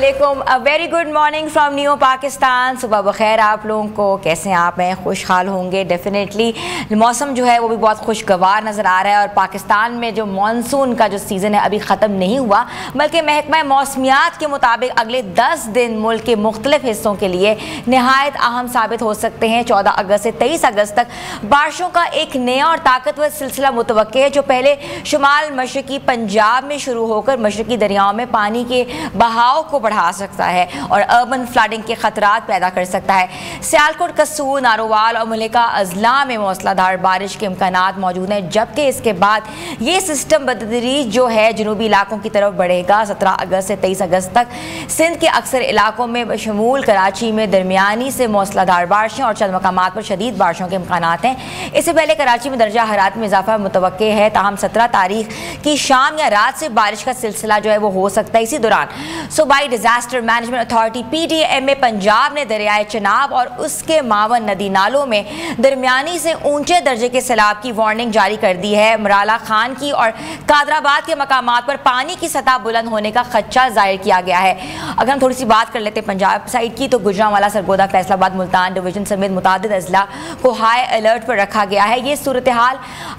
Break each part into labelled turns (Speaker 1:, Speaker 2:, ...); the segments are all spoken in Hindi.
Speaker 1: वालेकुम, a very good morning from new Pakistan. सुबह बखैर आप लोगों को, कैसे हैं आप? हैं खुशहाल होंगे डेफिनेटली। मौसम जो है वो भी बहुत खुशगवार नज़र आ रहा है और पाकिस्तान में जो मानसून का जो सीज़न है अभी ख़त्म नहीं हुआ, बल्कि महकमा मौसमियात के मुताबिक अगले 10 दिन मुल्क के मुख्तलिफ हिस्सों के लिए नहायत अहम साबित हो सकते हैं। 14 अगस्त से 23 अगस्त तक बारिशों का एक नया और ताकतवर सिलसिला मुतवक्के है, जो पहले शुमाल मशरकी पंजाब में शुरू होकर मशरकी दरियाओं में पानी के बहाव को बढ़ा सकता है और अर्बन फ्लडिंग के खतरात पैदा कर सकता है। सियालकोट, कसूर, नारोवाल और मलिका अजला में मौसलाधार बारिश के इम्कानात मौजूद हैं, जबकि इसके बाद ये सिस्टम बतदरीज जो है जनूबी इलाकों की तरफ बढ़ेगा। 17 अगस्त से 23 अगस्त तक सिंध के अक्सर इलाकों में बशमूल कराची में दरमियानी से मौसलाधार बारिशें और चंद मकामात पर शदीद बारिशों के इम्कानात हैं। इससे पहले कराची में दर्जा हरारत में इजाफा मुतवक्के है, ताहम 17 तारीख की शाम या रात से बारिश का सिलसिला जो है वो हो सकता है। इसी दौरान सूबाई disaster management authority PDMA Punjab ने दरियाए चनाब और उसके मावन नदी नालों में दरमियानी से ऊंचे दर्जे के सैलाब की वार्निंग जारी कर दी है। मराला खान की और कादराबाद के मकामात पर पानी की सतह बुलंद होने का खदशा जाहिर किया गया है। अगर हम थोड़ी सी बात कर लेते हैं पंजाब साइड की, तो गुजरांवाला, सरगोदा, फैसलाबाद, मुल्तान डिवीजन समेत मुतादिद अजला को हाई अलर्ट पर रखा गया है। ये सूरत हाल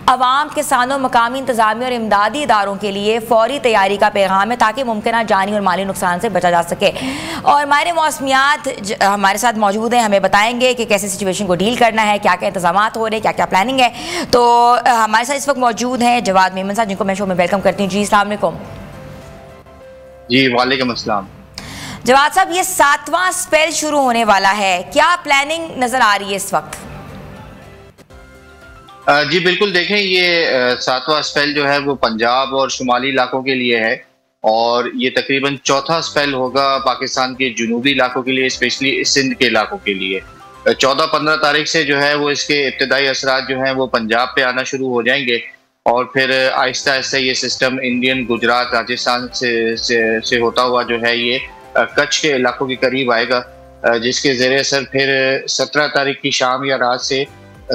Speaker 1: अवाम, किसानों, मकामी इंतजामिया और इमदादी इदारों के लिए फौरी तैयारी का पैगाम है, ताकि मुमकिन जानी और माली नुकसान से बचा जा सके। और माहिर मौसमियात हमारे साथ मौजूद हैं, हमें बताएंगे कि कैसे सिचुएशन को डील करना है, क्या क्या इंतजाम हो रहे हैं, क्या क्या प्लानिंग है। तो हमारे साथ इस वक्त मौजूद हैं जवाद मेमन साहब, जिनको मैं शो में वेलकम करती हूँ। जी अस्सलाम वालेकुम।
Speaker 2: जी वालेकुम अस्सलाम।
Speaker 1: जवाद साहब, ये 7वां स्पेल शुरू होने वाला है, क्या प्लानिंग नजर आ रही है इस वक्त?
Speaker 2: जी बिल्कुल, देखें ये 7वां स्पेल जो है वो पंजाब और शुमाली इलाकों के लिए है और ये तकरीबन चौथा स्पेल होगा पाकिस्तान के जुनूबी इलाकों के लिए, स्पेशली सिंध के इलाकों के लिए। 14-15 तारीख से जो है वो इसके इब्तदाई असरात जो हैं वो पंजाब पे आना शुरू हो जाएंगे और फिर आहिस्ता आहिस्ता ये सिस्टम इंडियन, गुजरात, राजस्थान से होता हुआ जो है ये कच्छ के इलाकों के करीब आएगा, जिसके ज़रिए असर फिर 17 तारीख की शाम या रात से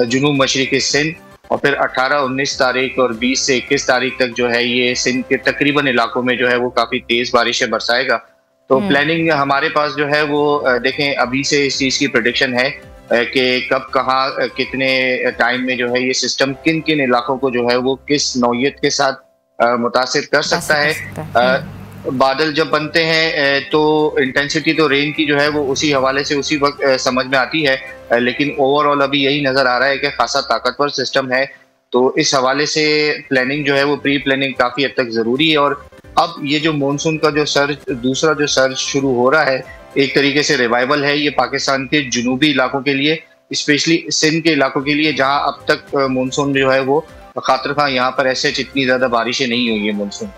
Speaker 2: जुनूब मशरिक़ी सिंध और फिर 18-19 तारीख और 20 से 21 तारीख तक जो है ये सिंध के तकरीबन इलाकों में जो है वो काफ़ी तेज़ बारिशें बरसाएगा। तो प्लानिंग हमारे पास जो है वो देखें अभी से इस चीज़ की प्रेडिक्शन है कि कब, कहाँ, कितने टाइम में जो है ये सिस्टम किन किन इलाकों को जो है वो किस नौयत के साथ मुतासिर कर सकता है। बादल जब बनते हैं तो इंटेंसिटी तो रेन की जो है वो उसी हवाले से उसी वक्त समझ में आती है, लेकिन ओवरऑल अभी यही नज़र आ रहा है कि खासा ताकतवर सिस्टम है। तो इस हवाले से प्लानिंग जो है वो प्री प्लानिंग काफ़ी हद तक ज़रूरी है। और अब ये जो मानसून का जो सर्ज, दूसरा जो सर्ज शुरू हो रहा है, एक तरीके से रिवाइवल है ये पाकिस्तान के जुनूबी इलाकों के लिए, स्पेशली सिंध के इलाकों के लिए, जहाँ अब तक मानसून जो है वो खातर खां यहाँ पर ऐसे इतनी ज़्यादा बारिशें नहीं हुई है मानसून।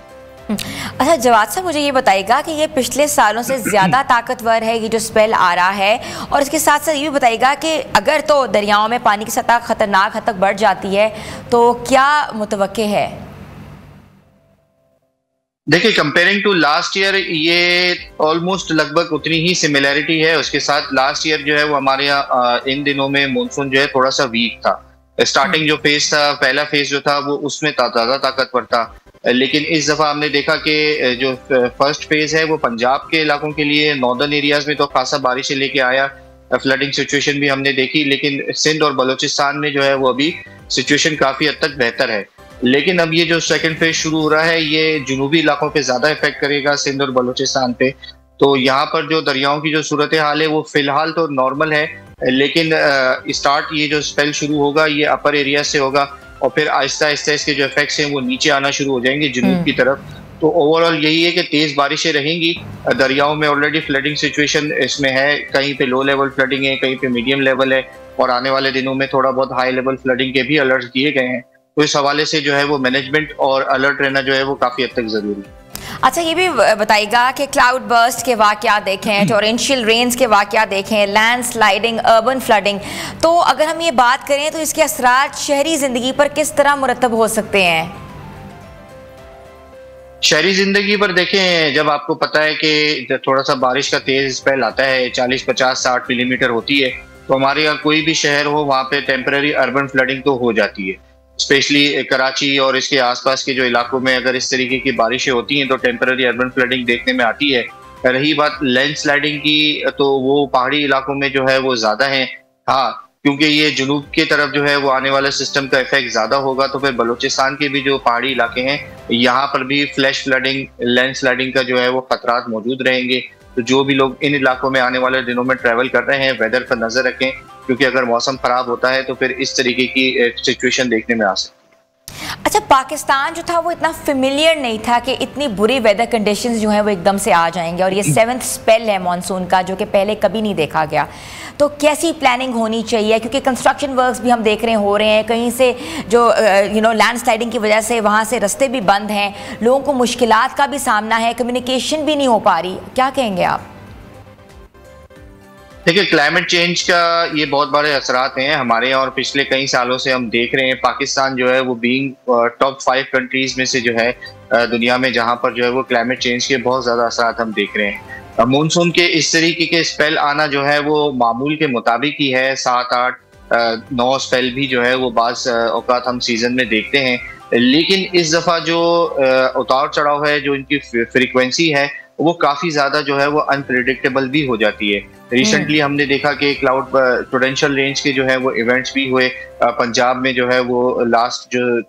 Speaker 1: अच्छा जवाद साहब, मुझे ये बताइएगा कि ये पिछले सालों से ज़्यादा ताकतवर है ये जो स्पेल आ रहा है, और इसके साथ साथ ये भी बताइएगा कि अगर तो दरियाओं में पानी की सतह खतरनाक हद तक बढ़ जाती है तो क्या मुतवक्के है?
Speaker 2: देखिए, कंपेयरिंग टू लास्ट ईयर ये ऑलमोस्ट लगभग उतनी ही सिमिलैरिटी है। उसके साथ लास्ट ईयर जो है वो हमारे यहाँ इन दिनों में मानसून जो है थोड़ा सा वीक था। स्टार्टिंग जो फेज था, पहला फेज जो था वो उसमें ज़्यादा ताकतवर था, लेकिन इस दफ़ा हमने देखा कि जो फर्स्ट फेज है वो पंजाब के इलाकों के लिए, नॉर्दर्न एरियाज में तो खासा बारिशें लेके आया, फ्लडिंग सिचुएशन भी हमने देखी, लेकिन सिंध और बलूचिस्तान में जो है वो अभी सिचुएशन काफ़ी हद तक बेहतर है। लेकिन अब ये जो सेकंड फेज शुरू हो रहा है ये जुनूबी इलाकों पे ज़्यादा इफेक्ट करेगा, सिंध और बलूचिस्तान पे। तो यहाँ पर जो दरियाओं की जो सूरत हाल है वो फ़िलहाल तो नॉर्मल है, लेकिन स्टार्ट ये जो स्पेल शुरू होगा ये अपर एरिया से होगा और फिर आहिस्ता आहिस्ता इसके जो इफेक्ट्स हैं वो नीचे आना शुरू हो जाएंगे जुनूब की तरफ। तो ओवरऑल यही है कि तेज़ बारिशें रहेंगी। दरियाओं में ऑलरेडी फ्लडिंग सिचुएशन इसमें है, कहीं पे लो लेवल फ्लडिंग है, कहीं पे मीडियम लेवल है और आने वाले दिनों में थोड़ा बहुत हाई लेवल फ्लडिंग के भी अलर्ट दिए गए हैं। तो इस हवाले से जो है वो मैनेजमेंट और अलर्ट रहना जो है वो काफ़ी हद तक ज़रूरी है।
Speaker 1: अच्छा, ये भी बताइएगा कि क्लाउड बर्स्ट के वाक़यात देखें, टोरेंशियल रेन्स के वाक़यात देखें, लैंड स्लाइडिंग, अर्बन फ्लडिंग, तो अगर हम ये बात करें तो इसके असरात शहरी ज़िंदगी पर किस तरह मुरतब हो सकते हैं?
Speaker 2: शहरी ज़िंदगी पर देखें, जब आपको पता है कि थोड़ा सा बारिश का तेज़ स्पेल आता है, 40, 50, 60 मिलीमीटर होती है, तो हमारे यहाँ कोई भी शहर हो वहाँ पे टेम्पररी अर्बन फ्लडिंग तो हो जाती है। स्पेशली कराची और इसके आसपास के जो इलाकों में अगर इस तरीके की बारिशें होती हैं तो टेम्पररी अर्बन फ्लडिंग देखने में आती है। रही बात लैंडस्लाइडिंग की, तो वो पहाड़ी इलाकों में जो है वो ज्यादा है। हाँ, क्योंकि ये जुनूब की तरफ जो है वो आने वाला सिस्टम का इफेक्ट ज्यादा होगा, तो फिर बलूचिस्तान के भी जो पहाड़ी इलाके हैं यहाँ पर भी फ्लैश फ्लडिंग, लैंडस्लाइडिंग का जो है वो खतरात मौजूद रहेंगे। तो जो भी लोग इन इलाकों में आने वाले दिनों में ट्रैवल कर रहे हैं, वेदर पर नजर रखें, क्योंकि अगर मौसम खराब होता है तो फिर इस तरीके की सिचुएशन देखने में आ सकती है।
Speaker 1: अच्छा, पाकिस्तान जो था वो इतना फेमिलियर नहीं था कि इतनी बुरी वेदर कंडीशंस जो हैं वो एकदम से आ जाएंगे, और ये 7th स्पेल है मॉनसून का जो कि पहले कभी नहीं देखा गया। तो कैसी प्लानिंग होनी चाहिए, क्योंकि कंस्ट्रक्शन वर्क्स भी हम देख रहे हो रहे हैं, कहीं से जो लैंडस्लाइडिंग की वजह से वहाँ से रास्ते भी बंद हैं, लोगों को मुश्किलात का भी सामना है, कम्युनिकेशन भी नहीं हो पा रही, क्या कहेंगे आप?
Speaker 2: देखिए, क्लाइमेट चेंज का ये बहुत बड़े असरात हैं हमारे यहाँ, और पिछले कई सालों से हम देख रहे हैं पाकिस्तान जो है वो बीइंग टॉप 5 कंट्रीज में से जो है दुनिया में जहाँ पर जो है वो क्लाइमेट चेंज के बहुत ज्यादा असरात हम देख रहे हैं। मानसून के इस तरीके के स्पेल आना जो है वो मामूल के मुताबिक ही है। 7, 8, 9 स्पेल भी जो है वो बाज़ औकात हम सीजन में देखते हैं, लेकिन इस दफा जो उतार चढ़ाव है, जो इनकी फ्रीक्वेंसी है, वो काफी ज्यादा जो है वो अनप्रेडिक्टेबल भी हो जाती है। रिसेंटली हमने देखा कि क्लाउड प्रूडेंशियल रेंज के जो है वो इवेंट्स भी हुए। पंजाब में जो है वो लास्ट जो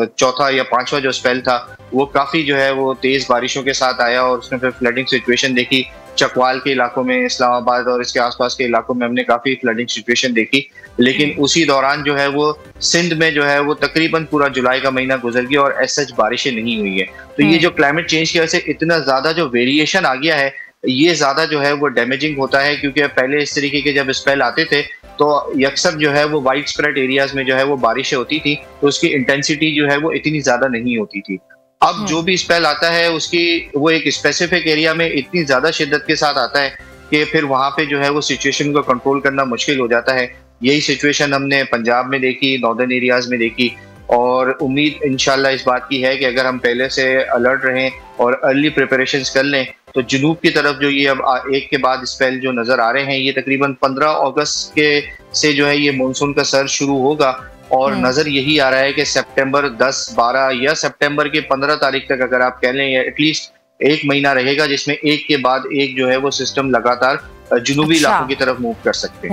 Speaker 2: चौथा या 5वां जो स्पेल था वो काफी जो है वो तेज बारिशों के साथ आया, और उसमें फिर फ्लडिंग सिचुएशन देखी। चकवाल के इलाकों में, इस्लामाबाद और इसके आसपास के इलाकों में हमने काफी फ्लडिंग सिचुएशन देखी। लेकिन उसी दौरान जो है वो सिंध में जो है वो तकरीबन पूरा जुलाई का महीना गुजर गया और एज सच बारिशें नहीं हुई है। तो ये जो क्लाइमेट चेंज की वजह से इतना ज्यादा जो वेरिएशन आ गया है, ये ज्यादा जो है वो डैमेजिंग होता है, क्योंकि पहले इस तरीके के जब स्पेल आते थे तो यकसर जो है वो वाइड स्प्रेड एरियाज में जो है वो बारिशें होती थी, तो उसकी इंटेंसिटी जो है वो इतनी ज्यादा नहीं होती थी। अब जो भी स्पेल आता है उसकी वो एक स्पेसिफिक एरिया में इतनी ज्यादा शिद्दत के साथ आता है कि फिर वहां पे जो है वो सिचुएशन को कंट्रोल करना मुश्किल हो जाता है। यही सिचुएशन हमने पंजाब में देखी, नॉर्दर्न एरियाज में देखी, और उम्मीद इंशाल्लाह इस बात की है कि अगर हम पहले से अलर्ट रहें और अर्ली प्रिपरेशंस कर लें तो जुनूब की तरफ जो ये अब एक के बाद स्पेल जो नजर आ रहे हैं, ये तकरीबन 15 अगस्त के से जो है ये मानसून का सर्ज शुरू होगा, और नजर यही आ रहा है कि सितंबर 10, 12 या सितंबर के 15 तारीख तक अगर आप कह लें, या एटलीस्ट एक महीना रहेगा जिसमें एक के बाद एक जो है वो सिस्टम लगातार जुनूबी इलाकों की तरफ मूव कर सकते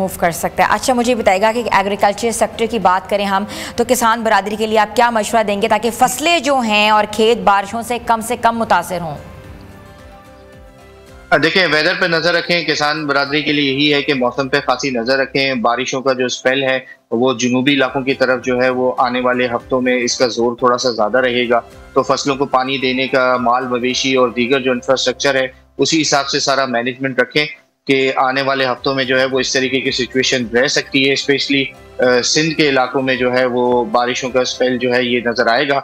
Speaker 2: हैं।
Speaker 1: अच्छा, मुझे बताइएगा कि एग्रीकल्चर सेक्टर की बात करें हम, तो किसान बरादरी के लिए आप क्या मशवरा देंगे ताकि फसलें जो हैं और खेत बारिशों से कम मुतासिर हों?
Speaker 2: देखिए, वेदर पे नजर रखें। किसान बरादरी के लिए यही है कि मौसम पे खासी नजर रखें। बारिशों का जो स्पेल है वो जुनूबी इलाकों की तरफ जो है वो आने वाले हफ्तों में इसका जोर थोड़ा सा ज्यादा रहेगा, तो फसलों को पानी देने का माल मवेशी और दीगर जो इंफ्रास्ट्रक्चर है उसी हिसाब से सारा मैनेजमेंट रखें कि आने वाले हफ्तों में जो है वो इस तरीके की सिचुएशन रह सकती है। स्पेशली सिंध के इलाकों में जो है वो बारिशों का स्पेल जो है ये नजर आएगा।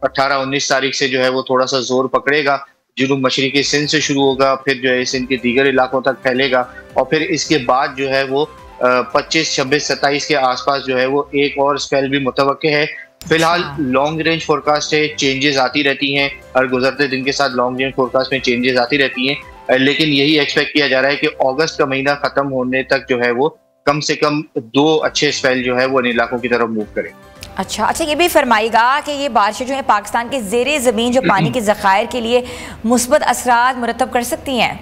Speaker 2: 18-19 तारीख से जो है वो थोड़ा सा जोर पकड़ेगा, जुनूब मशरिकी सिंध से शुरू होगा, फिर जो है सिंध के दीगर इलाकों तक फैलेगा, और फिर इसके बाद जो है वो 25, 26, 27 के आसपास जो है वो एक और स्पेल भी मुतवक्के है। फिलहाल लॉन्ग रेंज फोरकास्ट है, चेंजेस आती रहती हैं, और गुजरते दिन के साथ लॉन्ग रेंज फोरकास्ट में चेंजेस आती रहती हैं, लेकिन यही एक्सपेक्ट किया जा रहा है कि अगस्त का महीना खत्म होने तक जो है वो कम से कम 2 अच्छे स्पेल जो है वो इन इलाकों की तरफ मूव करें।
Speaker 1: अच्छा, ये भी फरमाइएगा कि ये बारिशें जो है पाकिस्तान के ज़ेरे ज़मीन जो पानी के ज़खायर के लिए मुस्बत असरात मुरतब कर सकती हैं?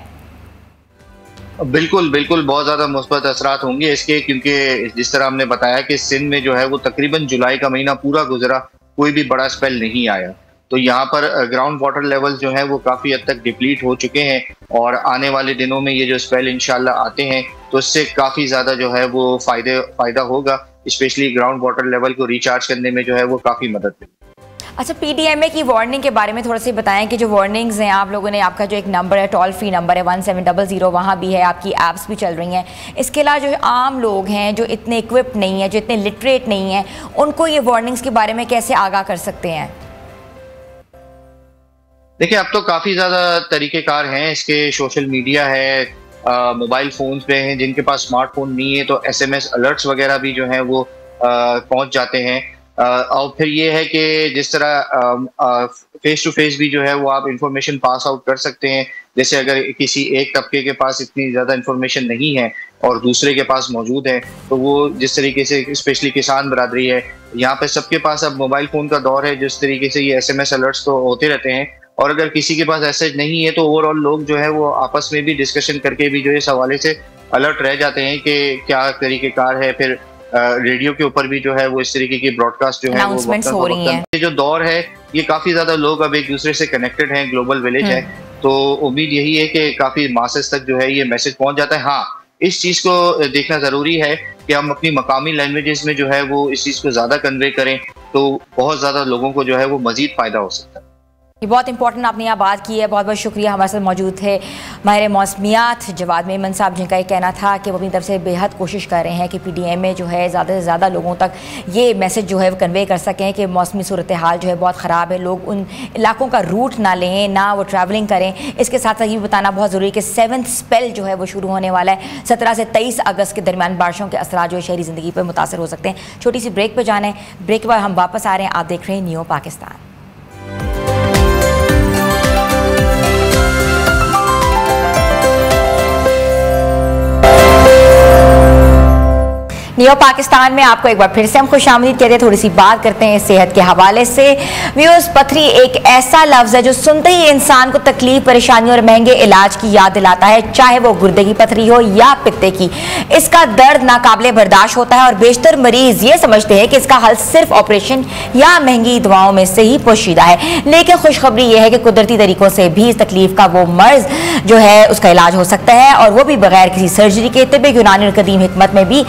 Speaker 2: बिल्कुल बिल्कुल, बहुत ज्यादा मुस्बत असरात होंगे इसके, क्योंकि जिस तरह हमने बताया कि सिंध में जो है वो तकरीबन जुलाई का महीना पूरा गुजरा, कोई भी बड़ा स्पेल नहीं आया, तो यहाँ पर ग्राउंड वाटर लेवल जो है वो काफी हद तक डिप्लीट हो चुके हैं, और आने वाले दिनों में ये जो स्पेल इंशाल्लाह आते हैं तो इससे काफी ज्यादा जो है वो फायदा होगा, स्पेशली ग्राउंड वाटर लेवल को रिचार्ज करने में जो है वो काफी मदद मिलेगी।
Speaker 1: अच्छा, पीडीएमए की वार्निंग के बारे में थोड़ा सा बताएं कि जो वार्निंग्स हैं आप लोगों ने, आपका जो एक नंबर है, टोल फ्री नंबर है 1700, वहाँ भी है, आपकी ऐप्स भी चल रही हैं, इसके अलावा जो आम लोग हैं जो इतने इक्विप्ड नहीं हैं, जो इतने लिटरेट नहीं हैं, उनको ये वार्निंग्स के बारे में कैसे आगाह कर सकते हैं?
Speaker 2: देखिए, अब तो काफी ज्यादा तरीकेकार हैं इसके, सोशल मीडिया है, मोबाइल फोन्स पे हैं, जिनके पास स्मार्टफोन नहीं है तो एसएमएस अलर्ट्स वगैरह भी जो है वो पहुंच जाते हैं। और फिर ये है कि जिस तरह फेस टू फेस भी जो है वो आप इंफॉर्मेशन पास आउट कर सकते हैं, जैसे अगर किसी एक तबके के पास इतनी ज़्यादा इंफॉर्मेशन नहीं है और दूसरे के पास मौजूद है, तो वो जिस तरीके से स्पेशली किसान बरादरी है, यहाँ पे सबके पास अब मोबाइल फ़ोन का दौर है, जिस तरीके से ये एसएमएस अलर्ट्स तो होते रहते हैं, और अगर किसी के पास एसेट नहीं है तो ओवरऑल लोग जो है वो आपस में भी डिस्कशन करके भी जो है इस हवाले से अलर्ट रह जाते हैं कि क्या तरीक़ेकार है। फिर रेडियो के ऊपर भी जो है वो इस तरीके की ब्रॉडकास्ट जो है वो हो रही है। ये जो दौर है ये काफी ज्यादा लोग अब एक दूसरे से कनेक्टेड हैं, ग्लोबल विलेज है, तो उम्मीद यही है कि काफी मासेस तक जो है ये मैसेज पहुंच जाता है। हाँ, इस चीज को देखना जरूरी है कि हम अपनी मकामी लैंग्वेजेस में जो है वो इस चीज को ज्यादा कन्वे करें तो बहुत ज्यादा लोगों को जो है वो मजीद फायदा हो सकता है।
Speaker 1: ये बहुत इंपॉर्टेंट आपने यहाँ बात की है, बहुत बहुत शुक्रिया। हमारे साथ मौजूद थे माहिर मौसमियात जवाद मेमन साहब, जिनका ये कहना था कि वो अपनी तरफ से बेहद कोशिश कर रहे हैं कि PDM में जो है ज़्यादा से ज़्यादा लोगों तक ये मैसेज जो है वो कन्वे कर सकें कि मौसमी सूरत हाल जो है बहुत ख़राब है, लोग उन इलाकों का रूट ना लें, ना वो ट्रैवलिंग करें। इसके साथ साथ ये भी बताना बहुत ज़रूरी है कि 7th स्पेल जो है वो शुरू होने वाला है। 17 से 23 अगस्त के दरमियान बारिशों के असरा जो है शहरी ज़िंदगी पर मुतासर हो सकते हैं। छोटी सी ब्रेक पर जाना है, ब्रेक के बाद हम वापस आ रहे हैं। आप देख रहे हैं न्यू पाकिस्तान। न्यू पाकिस्तान में आपको एक बार फिर से हम खुशामदीद कहते हैं। थोड़ी सी बात करते हैं सेहत के हवाले से। व्यूअर्स, पथरी एक ऐसा लफ्ज़ है जो सुनते ही इंसान को तकलीफ, परेशानी और महंगे इलाज की याद दिलाता है, चाहे वो गुर्दे की पथरी हो या पित्ते की। इसका दर्द नाकाबिले बर्दाश्त होता है और बेशतर मरीज ये समझते हैं कि इसका हल सिर्फ ऑपरेशन या महंगी दवाओं में से ही पोशीदा है। लेकिन खुशखबरी यह है कि कुदरती तरीकों से भी इस तकलीफ का वो मर्ज जो है उसका इलाज हो सकता है, और वो भी बगैर किसी सर्जरी के। तिब्बे यूनानी और कदीम हिकमत में भी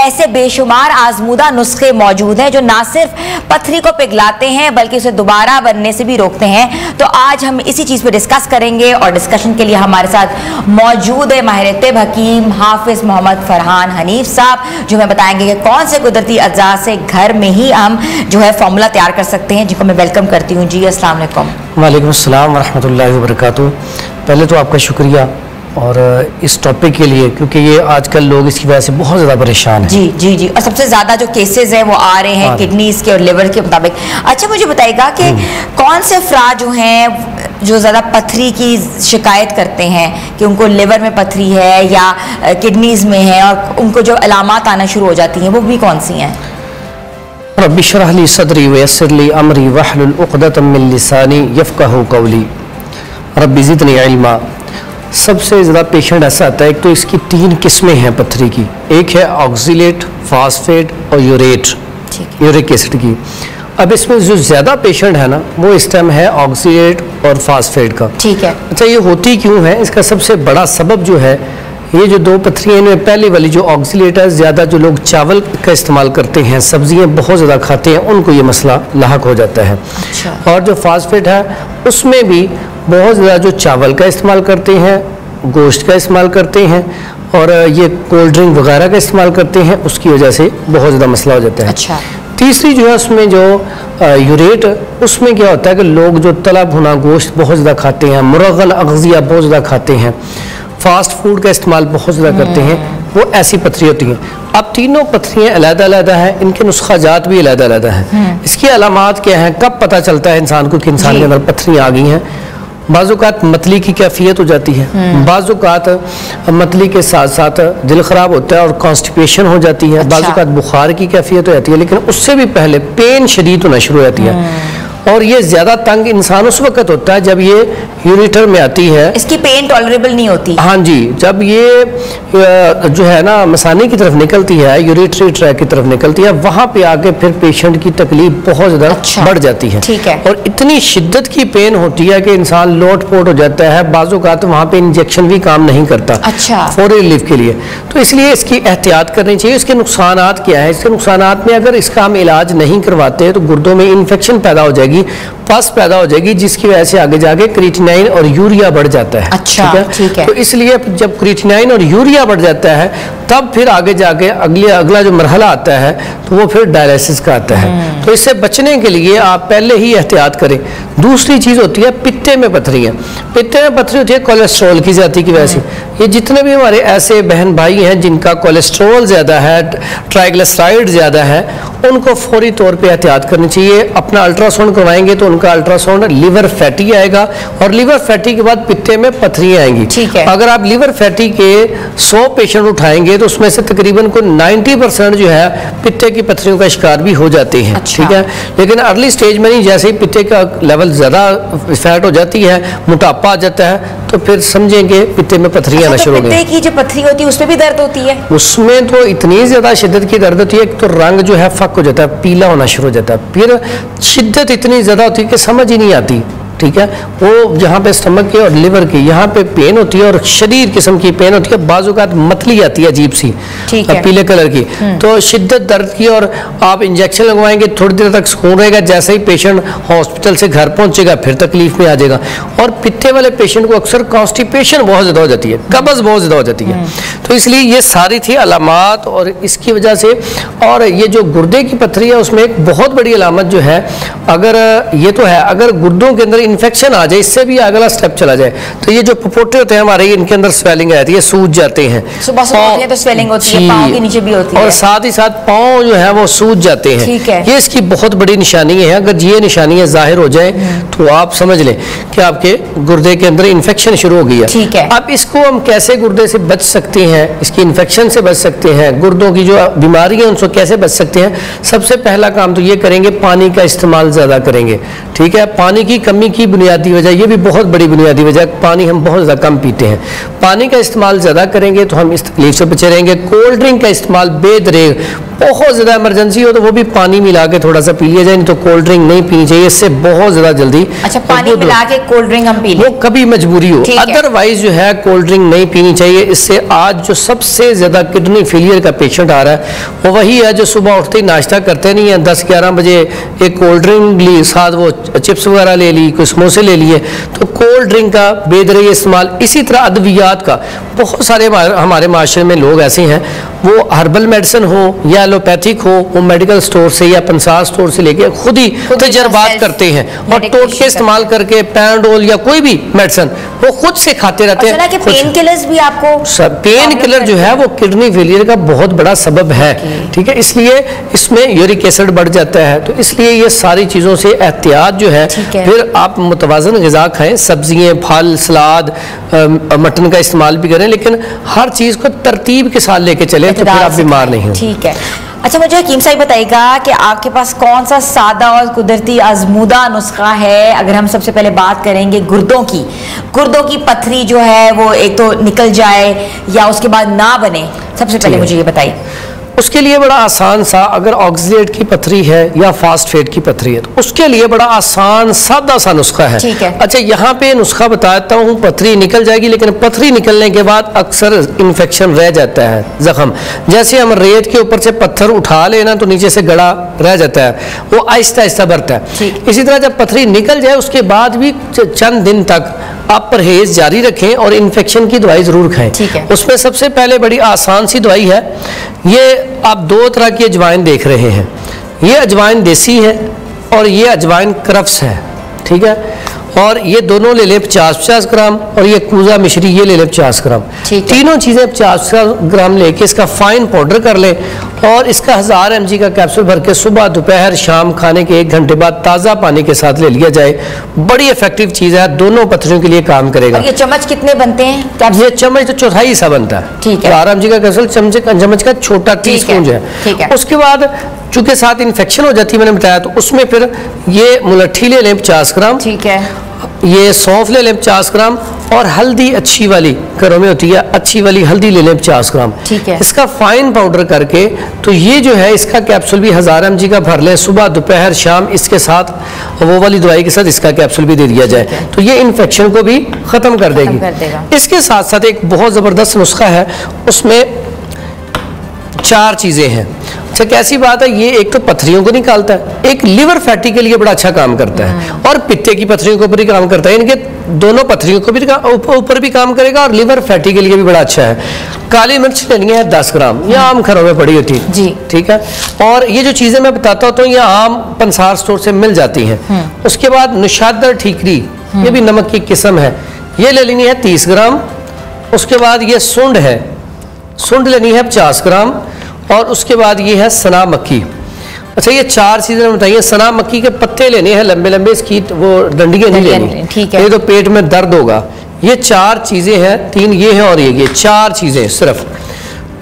Speaker 1: ऐसे बेशुमार आजमूदा नुस्खे मौजूद हैं जो ना सिर्फ पथरी को पिघलाते हैं बल्कि उसे दोबारा बनने से भी रोकते हैं। तो आज हम इसी चीज पे डिस्कस करेंगे, और डिस्कशन के लिए हमारे साथ मौजूद है माहिर तिब हकीम हाफिज मोहम्मद फरहान हनीफ साहब, जो हमें बताएंगे कि कौन से कुदरती अज्जा से घर में ही हम जो है फॉर्मूला तैयार कर सकते हैं, जिनको मैं वेलकम करती हूँ। जी अस्सलाम वालेकुम।
Speaker 3: वालेकुम अस्सलाम वरहमतुल्लाहि वबरकातुहू। पहले तो आपका शुक्रिया और इस टॉपिक के लिए, क्योंकि ये आजकल लोग इसकी वजह से बहुत ज़्यादा परेशान हैं।
Speaker 1: जी जी जी, और सबसे ज़्यादा जो केसेस हैं वो आ रहे हैं किडनीज के और लिवर के मुताबिक। अच्छा, मुझे बताइएगा कि कौन से अफराद जो हैं जो ज़्यादा पथरी की शिकायत करते हैं कि उनको लिवर में पथरी है या किडनीज में है, और उनको जो अलामात आना शुरू हो जाती हैं वो भी कौन सी हैं?
Speaker 3: रब्बि इश्रह ली सदरी वयस्सिर ली अमरी वहलुल उक़दतम मिन लिसानी यफ़क़हू क़ौली रब्बि ज़िदनी इल्मा। सबसे ज़्यादा पेशेंट ऐसा आता है, एक तो इसकी 3 किस्में हैं पथरी की। एक है ऑक्सीलेट, फास्फेट और यूरेट, यूरिक एसिड की। अब इसमें जो ज़्यादा पेशेंट है ना वो इस टाइम है ऑक्सीलेट और फास्फेट का।
Speaker 1: ठीक है।
Speaker 3: अच्छा, ये होती क्यों है? इसका सबसे बड़ा सबब जो है, ये जो 2 पथरियाँ इनमें पहली वाली जो ऑक्सीलेट है, ज़्यादा जो लोग चावल का इस्तेमाल करते हैं, सब्जियां बहुत ज़्यादा खाते हैं, उनको ये मसला लाहक हो जाता है।
Speaker 1: अच्छा।
Speaker 3: और जो फास्फेट है उसमें भी बहुत ज़्यादा जो चावल का इस्तेमाल करते हैं, गोश्त का इस्तेमाल करते हैं और ये कोल्ड ड्रिंक वगैरह का इस्तेमाल करते हैं, उसकी वजह से बहुत ज़्यादा मसला हो जाता है।
Speaker 1: अच्छा।
Speaker 3: तीसरी जो है उसमें जो यूरेट, उसमें क्या होता है कि लोग जो तला भुना गोश्त बहुत ज़्यादा खाते हैं, मुरगल अग़ज़िया बहुत ज़्यादा खाते हैं, फास्ट फूड का इस्तेमाल बहुत ज़्यादा करते हैं, वो ऐसी पथरी होती हैं। अब तीनों पथरियाँ अलग-अलग हैं, इनके नुस्खा जात भी अलग-अलग हैं। इसकी अलामात क्या हैं, कब पता चलता है इंसान को कि इंसान के अंदर पथरियाँ आ गई हैं? बाज़-औक़ात मतली की कैफियत हो जाती है, बाज़-औक़ात मतली के साथ साथ दिल ख़राब होता है और कॉन्स्टिपेशन हो जाती है। अच्छा। बाज़-औक़ात बुखार की कैफियत हो जाती है, लेकिन उससे भी पहले पेन शदीद होना शुरू हो जाती है। और ये ज़्यादा तंग इंसान उस वक्त होता है जब ये यूरेटर में आती है।
Speaker 1: इसकी पेन टॉलरेबल नहीं होती।
Speaker 3: हाँ जी, जब ये जो है ना मसाने की तरफ निकलती है, यूरेटरी ट्रैक की तरफ निकलती है, वहाँ पे आके फिर पेशेंट की तकलीफ बहुत ज़्यादा बढ़ जाती है।
Speaker 1: ठीक है।
Speaker 3: और इतनी शिद्दत की पेन होती है कि इंसान लोट-पोट हो जाता है, बाज़-औक़ात वहाँ पे इंजेक्शन भी काम नहीं करता।
Speaker 1: अच्छा।
Speaker 3: फौरी रिलीफ के लिए। तो इसलिए इसकी एहतियात करनी चाहिए। इसके नुकसानात क्या है? इसके नुकसानात में अगर इसका हम इलाज नहीं करवाते तो गुर्दों में इन्फेक्शन पैदा हो जाएगी, पस पैदा हो जाएगी, जिसकी वजह से आगे जाके क्रिएटिनाइन और यूरिया बढ़ जाता है।
Speaker 1: अच्छा, ठीक है।
Speaker 3: तो इसलिए जब क्रिएटिनाइन और यूरिया बढ़ जाता है तब फिर आगे जाके अगला जो मरहला आता है तो वो फिर डायलिसिस का आता है। तो इससे बचने के लिए आप पहले ही एहतियात करें। दूसरी चीज़ होती है पित्ते में पथरी है। पित्ते में पथरी होती है कोलेस्ट्रॉल की ज़्यादती की वजह से। ये जितने भी हमारे ऐसे बहन भाई हैं जिनका कोलेस्ट्रॉल ज़्यादा है, ट्राइग्लिसराइड ज़्यादा है, उनको फौरी तौर पर एहतियात करनी चाहिए। अपने अपना अल्ट्रासाउंड करवाएंगे तो उनका अल्ट्रासाउंड लिवर फैटी आएगा और लिवर फैटी के बाद पित्ते में पथरियां आएंगी।
Speaker 1: ठीक है।
Speaker 3: अगर आप लिवर फैटी के 100 पेशेंट उठाएंगे तो उसमें से तकरीबन को 90% जो है पित्ते की पथरियों का शिकार भी हो जाते हैं।
Speaker 1: अच्छा।
Speaker 3: ठीक है, लेकिन अर्ली स्टेज में नहीं, जैसे ही पित्ते का लेवल ज़्यादा फैट हो जाती है, मोटापा आ जाता है, तो फिर समझेंगे पित्ते में पथरियां आना शुरू हो गई।
Speaker 1: पित्ते की जो पथरी होती है उसमें भी दर्द होती है?
Speaker 3: उसमें तो इतनी ज़्यादा शिद्दत की दर्द होती है कि तो रंग जो है फक हो जाता है, पीला होना शुरू हो जाता है, फिर शिद्दत इतनी ज़्यादा होती है कि समझ ही नहीं आती। ठीक है, वो जहाँ पे स्टमक के और लिवर की यहाँ पे पेन होती है और शदीद किस्म की पेन होती है, बाजुकात मतली आती है अजीब सी पीले कलर की, तो शिद्दत दर्द की, और आप इंजेक्शन लगवाएंगे थोड़ी देर तक सुकून रहेगा, जैसे ही पेशेंट हॉस्पिटल से घर पहुंचेगा फिर तकलीफ में आ जाएगा। और पित्ते वाले पेशेंट को अक्सर कॉन्स्टिपेशन बहुत ज़्यादा हो जाती है, कब्ज़ बहुत ज़्यादा हो जाती है। तो इसलिए ये सारी थी अलामात, और इसकी वजह से, और ये जो गुर्दे की पथरी है उसमें एक बहुत बड़ी अलामत जो है, अगर ये तो है, अगर गुर्दों के अंदर इन्फेक्शन आ जाए, इससे भी अगला स्टेप चला जाए, तो ये जो पपोटे होते हैं हमारे, इनके अंदर स्वेलिंग आ जाती है, सूज जाते हैं,
Speaker 1: सुबह सुबह तो स्वेलिंग होती है, पाँव के नीचे भी होती है,
Speaker 3: और साथ ही साथ पाँव जो है वो सूज जाते हैं।
Speaker 1: ठीक है।
Speaker 3: ये इसकी बहुत बड़ी निशानी है। अगर ये निशानियां जाहिर हो जाए तो आप समझ लें कि आपके गुर्दे के अंदर इन्फेक्शन शुरू हो गई है।
Speaker 1: ठीक है।
Speaker 3: अब इसको हम कैसे गुर्दे से बच सकते हैं, इसकी इन्फेक्शन से बच सकते हैं, गुर्दों की जो बीमारी है उनसे कैसे बच सकते हैं? सबसे पहला काम तो ये करेंगे, पानी का इस्तेमाल ज़्यादा करेंगे। ठीक है, पानी की कमी की बुनियादी वजह, ये भी बहुत बड़ी बुनियादी वजह, पानी हम बहुत ज़्यादा कम पीते हैं। पानी का इस्तेमाल ज़्यादा करेंगे तो हम इस तकलीफ से बचे रहेंगे। कोल्ड ड्रिंक का इस्तेमाल बेदरेग, बहुत ज़्यादा इमरजेंसी हो तो वो भी पानी मिला के थोड़ा सा पी लिया जाए, नहीं तो कोल्ड ड्रिंक नहीं पीनी चाहिए, इससे बहुत ज़्यादा जल्दी।
Speaker 1: अच्छा, पानी मिला के कोल्ड ड्रिंक हम पी लें?
Speaker 3: वो कभी मजबूरी हो, अदरवाइज जो है कोल्ड ड्रिंक नहीं पीनी चाहिए। इससे आज जो सबसे ज़्यादा किडनी फेलियर का पेशेंट आ रहा है वो वही है जो सुबह उठते ही नाश्ता करते नहीं है, 10-11 बजे एक कोल्ड ड्रिंक ली, साथ वो चिप्स वगैरह ले ली, कुछ समोसे ले लिए। तो कोल्ड ड्रिंक का बेदरई इस्तेमाल, इसी तरह अद्वियात का, बहुत सारे हमारे माशरे में लोग ऐसे हैं, वो हर्बल मेडिसिन हो या एलोपैथिक हो, वो मेडिकल स्टोर से या पंसार स्टोर से लेके खुद ही तजर्बात करते हैं और टोटके इस्तेमाल करके पैराडोल या कोई भी मेडिसिन वो खुद से खाते रहते हैं।
Speaker 1: पेन किलर्स भी आपको,
Speaker 3: पेन किलर जो है वो किडनी फेलियर का बहुत बड़ा सबब है। ठीक है, इसलिए इसमें यूरिक एसिड बढ़ जाता है, तो इसलिए ये सारी चीज़ों से एहतियात जो है। फिर आप मुतवाज़न ग़िज़ा खाएं, सब्जियाँ, फल, सलाद, मटन का इस्तेमाल भी करें, लेकिन हर चीज़ को तरतीब के साथ लेके चलें तो फिर आप बीमार नहीं हो।
Speaker 1: ठीक है। अच्छा, मुझे हकीम साहब बताइएगा कि आपके पास कौन सा सादा और कुदरती आजमूदा नुस्खा है? अगर हम सबसे पहले बात करेंगे गुर्दों की पथरी जो है वो एक तो निकल जाए या उसके बाद ना बने, सबसे पहले मुझे ये बताइए।
Speaker 3: उसके लिए बड़ा आसान सा, अगर ऑक्सीडेट की पथरी है या फास्फेट की पथरी है तो उसके लिए बड़ा आसान सादा सा नुस्खा है।
Speaker 1: ठीक है।
Speaker 3: अच्छा, यहाँ पे नुस्खा बताता हूँ, पथरी निकल जाएगी, लेकिन पथरी निकलने के बाद अक्सर इन्फेक्शन रह जाता है, जख्म। जैसे हम रेत के ऊपर से पत्थर उठा लेना तो नीचे से गड़ा रह जाता है, वो आहिस्ता आहिस्ता बढ़ता है। इसी तरह जब पथरी निकल जाए उसके बाद भी चंद दिन तक आप परहेज जारी रखें और इन्फेक्शन की दवाई जरूर खाएं। उसमें सबसे पहले बड़ी आसान सी दवाई है, ये आप 2 तरह की अजवाइन देख रहे हैं, ये अजवाइन देसी है और ये अजवाइन क्रफ्स है। ठीक है, और ये दोनों ले लें 50-50 ग्राम, और ये कूजा मिश्री ये ले लें 50 ग्राम। तीनों चीज़ें 50 ग्राम लेके इसका फाइन पाउडर कर लें और इसका 1000 mg का कैप्सूल भर के सुबह, दोपहर, शाम खाने के 1 घंटे बाद ताज़ा पानी के साथ ले लिया जाए। बड़ी इफेक्टिव चीज़ है, दोनों पथरियों के लिए काम करेगा।
Speaker 1: ये चम्मच कितने बनते हैं?
Speaker 3: ये चम्मच तो चौथाई हिस्सा बनता है।
Speaker 1: ठीक है।
Speaker 3: 1000 mg का कैप्सूल चम्मच का छोटा टीस्पून जो है। उसके बाद चूंकि साथ इन्फेक्शन हो जाती है, मैंने बताया, तो उसमें फिर ये मुलट्ठी ले लें 50 ग्राम।
Speaker 1: ठीक है।
Speaker 3: ये सौंफ ले लें 50 ग्राम, और हल्दी अच्छी वाली घरों में होती है, अच्छी वाली हल्दी ले लें 50 ग्राम।
Speaker 1: ठीक है।
Speaker 3: इसका फाइन पाउडर करके, तो ये जो है इसका कैप्सूल भी 1000 mg का भर लें, सुबह, दोपहर, शाम, इसके साथ वो वाली दवाई के साथ इसका कैप्सूल भी दे दिया जाए, तो ये इन्फेक्शन को भी ख़त्म कर देगी। इसके साथ साथ एक बहुत ज़बरदस्त नुस्खा है, उसमें 4 चीज़ें हैं। अच्छा, कैसी बात है, ये एक तो पथरियों को निकालता है, एक लिवर फैटी के लिए बड़ा अच्छा काम करता है, और पित्ते की पथरियों के ऊपर भी काम करता है। इनके दोनों पथरियों को भी ऊपर भी काम करेगा और लिवर फैटी के लिए भी बड़ा अच्छा है। काली मिर्च लेनी है 10 ग्राम, ये आम घरों में पड़ी होती है जी। ठीक है, और ये जो चीज़ें मैं बताता हूँ तो ये आम पंसार स्टोर से मिल जाती हैं। उसके बाद नुशादर ठीकरी, ये भी नमक की किस्म है, ये ले लेनी है 30 ग्राम। उसके बाद ये सुंड है, सुंड लेनी है 50 ग्राम। और उसके बाद ये है सना मक्खी, अच्छा, ये 4 चीजें बताइए। सना मक्की के पत्ते लेने हैं लंबे लंबे, इसकी वो डंडियां नहीं लेनी,
Speaker 1: ठीक है,
Speaker 3: ये तो पेट में दर्द होगा। ये 4 चीजें हैं, 3 ये हैं और ये 4 चीजें सिर्फ।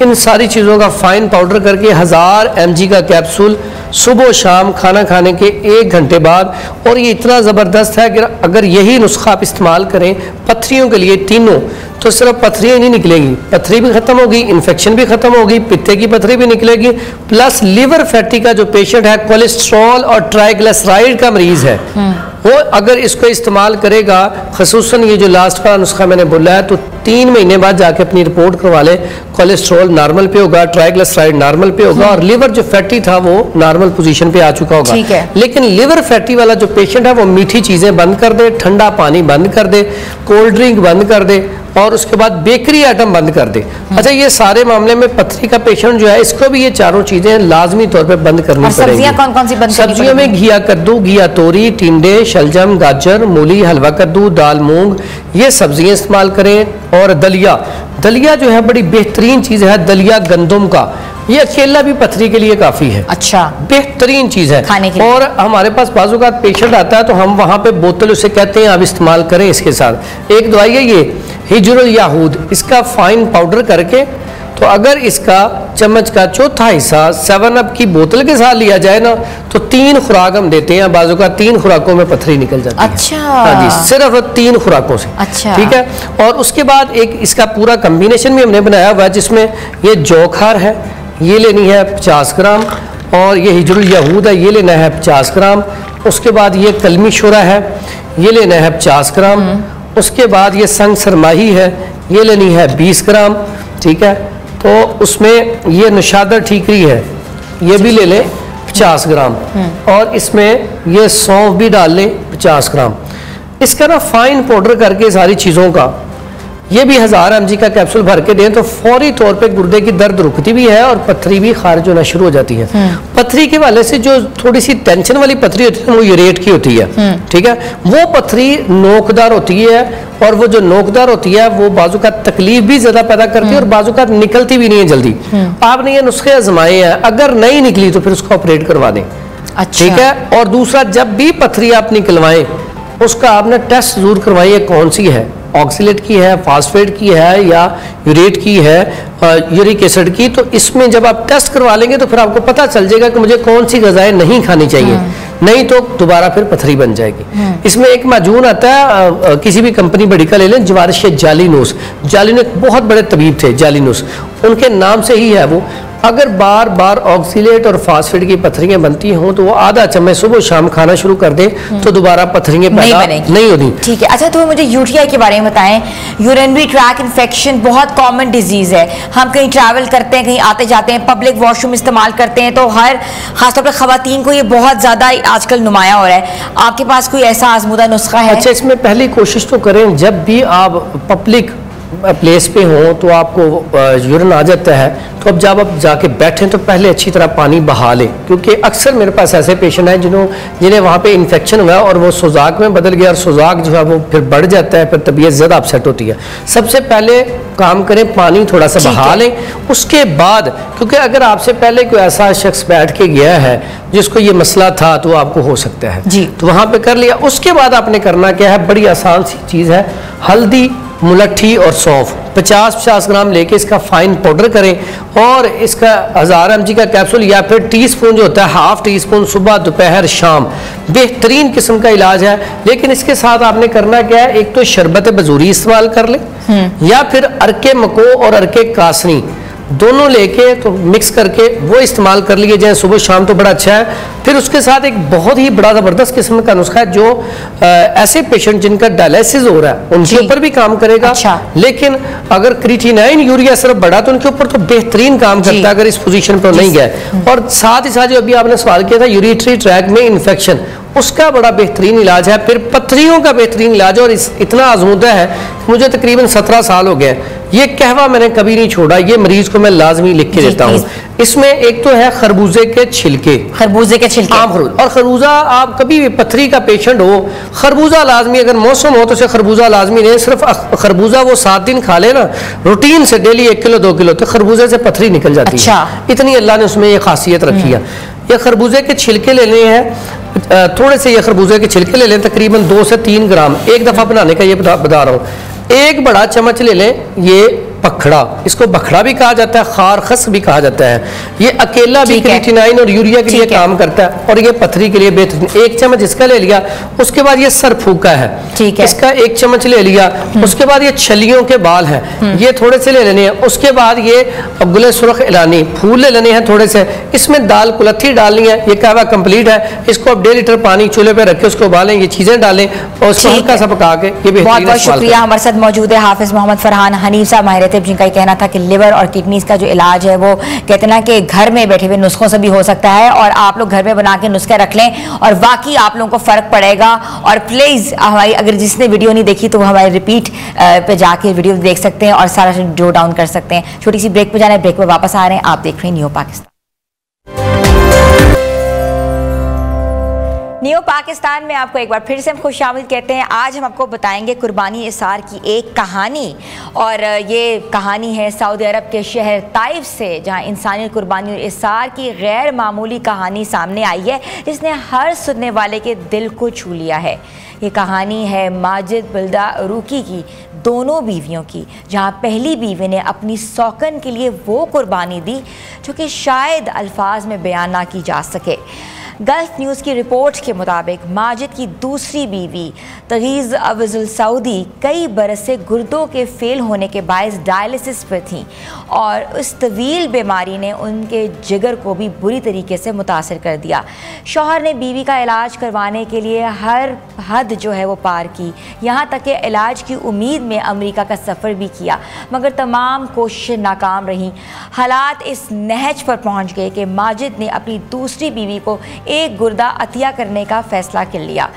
Speaker 3: इन सारी चीज़ों का फाइन पाउडर करके 1000 mg का कैप्सूल सुबह शाम खाना खाने के 1 घंटे बाद। और ये इतना ज़बरदस्त है कि अगर यही नुस्खा आप इस्तेमाल करें पथरियों के लिए तीनों, तो सिर्फ पथरियाँ नहीं निकलेगी, पथरी भी ख़त्म होगी, इन्फेक्शन भी ख़त्म होगी, पित्ते की पथरी भी निकलेगी, प्लस लिवर फैटी का जो पेशेंट है, कोलेस्ट्रॉल और ट्राइग्लिसराइड का मरीज़ है, वो अगर इसको इस्तेमाल करेगा, खसूसन ये जो लास्ट का नुस्खा मैंने बोला है, तो 3 महीने बाद जाके अपनी रिपोर्ट करवा ले। कोलेस्ट्रॉल नॉर्मल पे होगा, ट्राइग्लिसराइड नॉर्मल पे होगा और लिवर जो फैटी था वो नॉर्मल पोजीशन पे आ चुका होगा।
Speaker 1: ठीक है।
Speaker 3: लेकिन लिवर फैटी वाला जो पेशेंट है वो मीठी चीज़ें बंद कर दे, ठंडा पानी बंद कर दे, कोल्ड ड्रिंक बंद कर दे और उसके बाद बेकरी आइटम बंद कर दे। अच्छा, ये सारे मामले में पथरी का पेशेंट जो है इसको भी ये चारों चीज़ें लाजमी तौर पर बंद करनी पड़ेगी।
Speaker 1: सब्जियां कौन कौन सी बंद करनी?
Speaker 3: सब्जियों में घिया कद्दू, घिया तोरी, टिंडे, शलजम, गाजर, मूली, हलवा कद्दू, दाल मूंग, ये सब्जियां इस्तेमाल करें। और दलिया, दलिया जो है बड़ी बेहतरीन चीज़ है, दलिया गंदम का, ये अकेला भी पथरी के लिए काफ़ी है।
Speaker 1: अच्छा,
Speaker 3: बेहतरीन चीज़ है
Speaker 1: खाने के लिए।
Speaker 3: और हमारे पास बाजू का पेशेंट आता है तो हम वहाँ पे बोतल उसे कहते हैं आप इस्तेमाल करें इसके साथ। एक दवाई है ये हिजरुल याहूद, इसका फाइन पाउडर करके, तो अगर इसका चम्मच का चौथा हिस्सा 7 अप की बोतल के साथ लिया जाए ना, तो 3 खुराक हम देते हैं, बाजू का 3 खुराकों में पथरी निकल जाती है।
Speaker 1: अच्छा,
Speaker 3: हाँ जी, सिर्फ 3 खुराकों से।
Speaker 1: अच्छा,
Speaker 3: ठीक है। और उसके बाद एक इसका पूरा कम्बिनेशन भी हमने बनाया हुआ है, जिसमें ये जौखार है, ये लेनी है 50 ग्राम, और ये हिजरुल याहूद है, ये लेना है 50 ग्राम। उसके बाद ये कलमी शुरा है, ये लेना है 50 ग्राम। उसके बाद ये संग सरमाही है, ये लेनी है 20 ग्राम। ठीक है। तो उसमें ये नशादर ठीकरी है, ये भी ले लें 50 ग्राम। और इसमें ये सौंफ भी डाल लें 50 ग्राम। इसका ना फाइन पाउडर करके सारी चीज़ों का, ये भी 1000 mg का कैप्सूल भर के दें तो फौरी तौर पे गुर्दे की दर्द रुकती भी है और पथरी भी खारिज होना शुरू हो जाती है। पथरी के वाले से जो थोड़ी सी टेंशन वाली पथरी होती है वो यूरेट की होती है। ठीक है। वो पथरी नोकदार होती है और वो जो नोकदार होती है वो बाजू का तकलीफ भी ज्यादा पैदा करती है और बाजू का निकलती भी नहीं है जल्दी। आपने ये नुस्खे आजमाए हैं, अगर नहीं निकली तो फिर उसको ऑपरेट करवा दें।
Speaker 1: अच्छा।
Speaker 3: ठीक है। और दूसरा, जब भी पथरी आप निकलवाएं उसका आपने टेस्ट जरूर करवाइए, कौन सी है, ऑक्सीलेट की है, फास्फेट की है या यूरेट की है, यूरिक एसिड की। तो इसमें जब आप टेस्ट करवा लेंगे तो फिर आपको पता चल जाएगा कि मुझे कौन सी ग़िज़ाएं नहीं खानी चाहिए, नहीं तो दोबारा फिर पथरी बन जाएगी। इसमें एक माजून आता है, किसी भी कंपनी बड़ी का ले लें, जवारिश जालिनूस। जालिनूस एक बहुत बड़े तबीब थे, जालिनूस उनके नाम से ही है वो। अगर बार बार ऑक्सीलेट और फास्फेट की पथरियां बनती हों तो वो आधा चम्मच सुबह शाम खाना शुरू कर दें तो दोबारा पथरियां पैदा नहीं होती।
Speaker 1: ठीक है। अच्छा, तो मुझे यूटीआई के बारे में बताएं। यूरिनरी ट्रैक इन्फेक्शन बहुत कॉमन डिजीज है। हम कहीं ट्रैवल करते हैं, कहीं आते जाते हैं, पब्लिक वॉशरूम इस्तेमाल करते हैं, तो हर खासतौर पर खवातीन को ये बहुत ज़्यादा आजकल नुमाया हो रहा है। आपके पास कोई ऐसा आजमूदा नुस्खा है?
Speaker 3: अच्छा, इसमें पहली कोशिश तो करें, जब भी आप पब्लिक प्लेस पे हो तो आपको यूरिन आ जाता है, तो अब जब आप जाके बैठें तो पहले अच्छी तरह पानी बहा लें, क्योंकि अक्सर मेरे पास ऐसे पेशेंट हैं जिन्हें वहाँ पे इन्फेक्शन हुआ और वो सोजाक में बदल गया और सोजाक जो है वो फिर बढ़ जाता है, फिर तबीयत ज़्यादा अपसेट होती है। सबसे पहले काम करें, पानी थोड़ा सा बहा लें। उसके बाद, क्योंकि अगर आपसे पहले कोई ऐसा शख्स बैठ के गया है जिसको ये मसला था तो आपको हो सकता है जी, तो वहाँ पर कर लिया। उसके बाद आपने करना क्या है, बड़ी आसान सी चीज़ है, हल्दी, मुलट्ठी और सौंफ 50-50 ग्राम लेके इसका फाइन पाउडर करें और इसका 1000 mg का कैप्सूल या फिर टीस्पून जो होता है, हाफ टी स्पून सुबह दोपहर शाम, बेहतरीन किस्म का इलाज है। लेकिन इसके साथ आपने करना क्या है, एक तो शरबत बजूरी इस्तेमाल कर लें या फिर अरके मको और अरके कासनी दोनों लेके तो मिक्स करके वो इस्तेमाल कर लिए जाए सुबह शाम, तो बड़ा अच्छा है। फिर उसके साथ एक बहुत ही बड़ा ज़बरदस्त किस्म का नुस्खा है जो ऐसे पेशेंट जिनका डायलिसिस हो रहा है उनके ऊपर भी काम करेगा। अच्छा। लेकिन अगर क्रिएटिनिन यूरिया सिर्फ बढ़ा तो उनके ऊपर तो बेहतरीन काम करता है अगर इस पोजीशन पर नहीं गए। और साथ ही साथ जो अभी आपने सवाल किया था यूरिटरी ट्रैक में इन्फेक्शन, उसका बड़ा बेहतरीन इलाज है। फिर पथरियों का बेहतरीन इलाज और इतना आजमूदा है, मुझे तकरीबन 17 साल हो गए, ये कहवा मैंने कभी नहीं छोड़ा, ये मरीज को मैं लाजमी लिख के देता हूँ। इसमें एक तो है खरबूजे के छिलके, खरबूजे के छिलके, आम खरबूजा। और खरबूजा, आप कभी भी पथरी का पेशेंट हो, खरबूजा लाजमी, अगर मौसम हो तो उसे खरबूजा लाजमी नहीं, सिर्फ खरबूजा वो 7 दिन खा ले ना रूटीन से, डेली 1 किलो 2 किलो, तो खरबूजे से पथरी निकल जाती है। इतनी अल्लाह ने उसमें ये खासियत रखी है। ये खरबूजे के छिलके लेने हैं, थोड़े से ये खरबूजे के छिलके ले लें, तकरीबन 2 से 3 ग्राम एक दफ़ा बनाने का ये बता रहा हूँ। एक बड़ा चम्मच ले लें ये पखड़ा, इसको बखड़ा भी कहा जाता है, खार खस भी कहा जाता है। ये अकेला भी क्रिएटिनाइन और यूरिया के लिए काम करता है और ये पथरी के लिए बेहतरीन। 1 चम्मच इसका ले लिया, उसके बाद ये सर फूका है, ठीक है, इसका 1 चम्मच ले लिया। उसके बाद ये छलियों के बाल हैं, ये थोड़े से ले लेने हैं। उसके बाद ये गुले सुरख इलानी फूल ले लेने हैं थोड़े से। इसमें दाल कुलथी डालनी है। ये कहवा कंप्लीट है, इसको अब 1.5 लीटर पानी चूल्हे पे रखे, उसको उबालें, ये चीजें डालें और उसको हल्का सा पका के ये
Speaker 1: बहुत बहुत शुक्रिया। हमारे साथ मौजूद है हाफिज मोहम्मद फरहान हनीफ साहब माहिर तिब, जिनका कहना था कि लिवर और किडनीज का जो इलाज है वो कहते ना कि घर में बैठे हुए नुस्खों से भी हो सकता है, और आप लोग घर में बना के नुस्खे रख लें और वाकई आप लोगों को फर्क पड़ेगा। और प्लीज हमारी, अगर जिसने वीडियो नहीं देखी तो वो हमारे रिपीट पे जाके वीडियो देख सकते हैं और सारा जो डाउन कर सकते हैं। छोटी सी ब्रेक पे जाना है, ब्रेक पे वापस आ रहे हैं। आप देख रहे हैं न्यू पाकिस्तान। न्यू पाकिस्तान में आपको एक बार फिर से हम खुशामदीद कहते हैं। आज हम आपको बताएंगे कुर्बानी इसार की एक कहानी, और ये कहानी है सऊदी अरब के शहर ताइफ से, जहां इंसानी कुर्बानी और इसार की गैर मामूली कहानी सामने आई है, जिसने हर सुनने वाले के दिल को छू लिया है। ये कहानी है माजिद बिल्दा रूकी की दोनों बीवियों की, जहां पहली बीवी ने अपनी सौकन के लिए वो कुर्बानी दी जो कि शायद अल्फाज में बयान ना की जा सके। गल्फ न्यूज़ की रिपोर्ट के मुताबिक माजिद की दूसरी बीवी तगीज़ अवजुल सऊदी कई बरस से गुर्दों के फेल होने के बायस डायलिसिस पर थीं, और उस तवील बीमारी ने उनके जिगर को भी बुरी तरीके से मुतासर कर दिया। शौहर ने बीवी का इलाज करवाने के लिए हर हद जो है वो पार की, यहाँ तक कि इलाज की उम्मीद में अमेरिका का सफ़र भी किया, मगर तमाम कोशिशें नाकाम रहीं। हालात इस नहज पर पहुँच गए कि माजिद ने अपनी दूसरी बीवी को एक गुर्दा अतिया करने का फैसला कर लिया।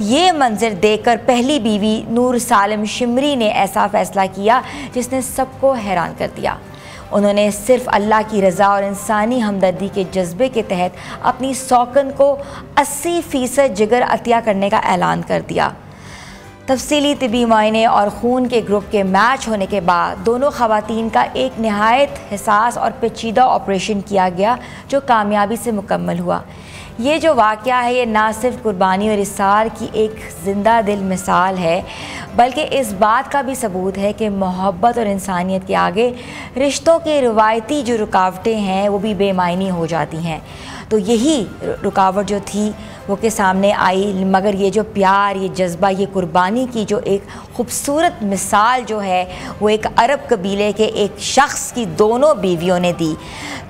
Speaker 1: ये मंजर देखकर पहली बीवी नूर सालिम शिमरी ने ऐसा फैसला किया जिसने सबको हैरान कर दिया। उन्होंने सिर्फ अल्लाह की रज़ा और इंसानी हमदर्दी के जज्बे के तहत अपनी सौकन को 80% जिगर अतिया करने का ऐलान कर दिया। तफसीली तिबी मुआयने और खून के ग्रुप के मैच होने के बाद दोनों ख़वातीन का एक नहायत हिसास और पेचीदा ऑपरेशन किया गया, जो कामयाबी से मुकम्मल हुआ। ये जो वाक़या है ये ना सिर्फ कुर्बानी और इसार की एक ज़िंदा दिल मिसाल है, बल्कि इस बात का भी सबूत है कि मोहब्बत और इंसानियत के आगे रिश्तों के रिवायती जो रुकावटें हैं वो भी बेमायनी हो जाती हैं। तो यही रुकावट जो थी वो के सामने आई, मगर ये जो प्यार, ये जज्बा, ये कुर्बानी की जो एक ख़ूबसूरत मिसाल जो है वो एक अरब कबीले के एक शख्स की दोनों बीवियों ने दी।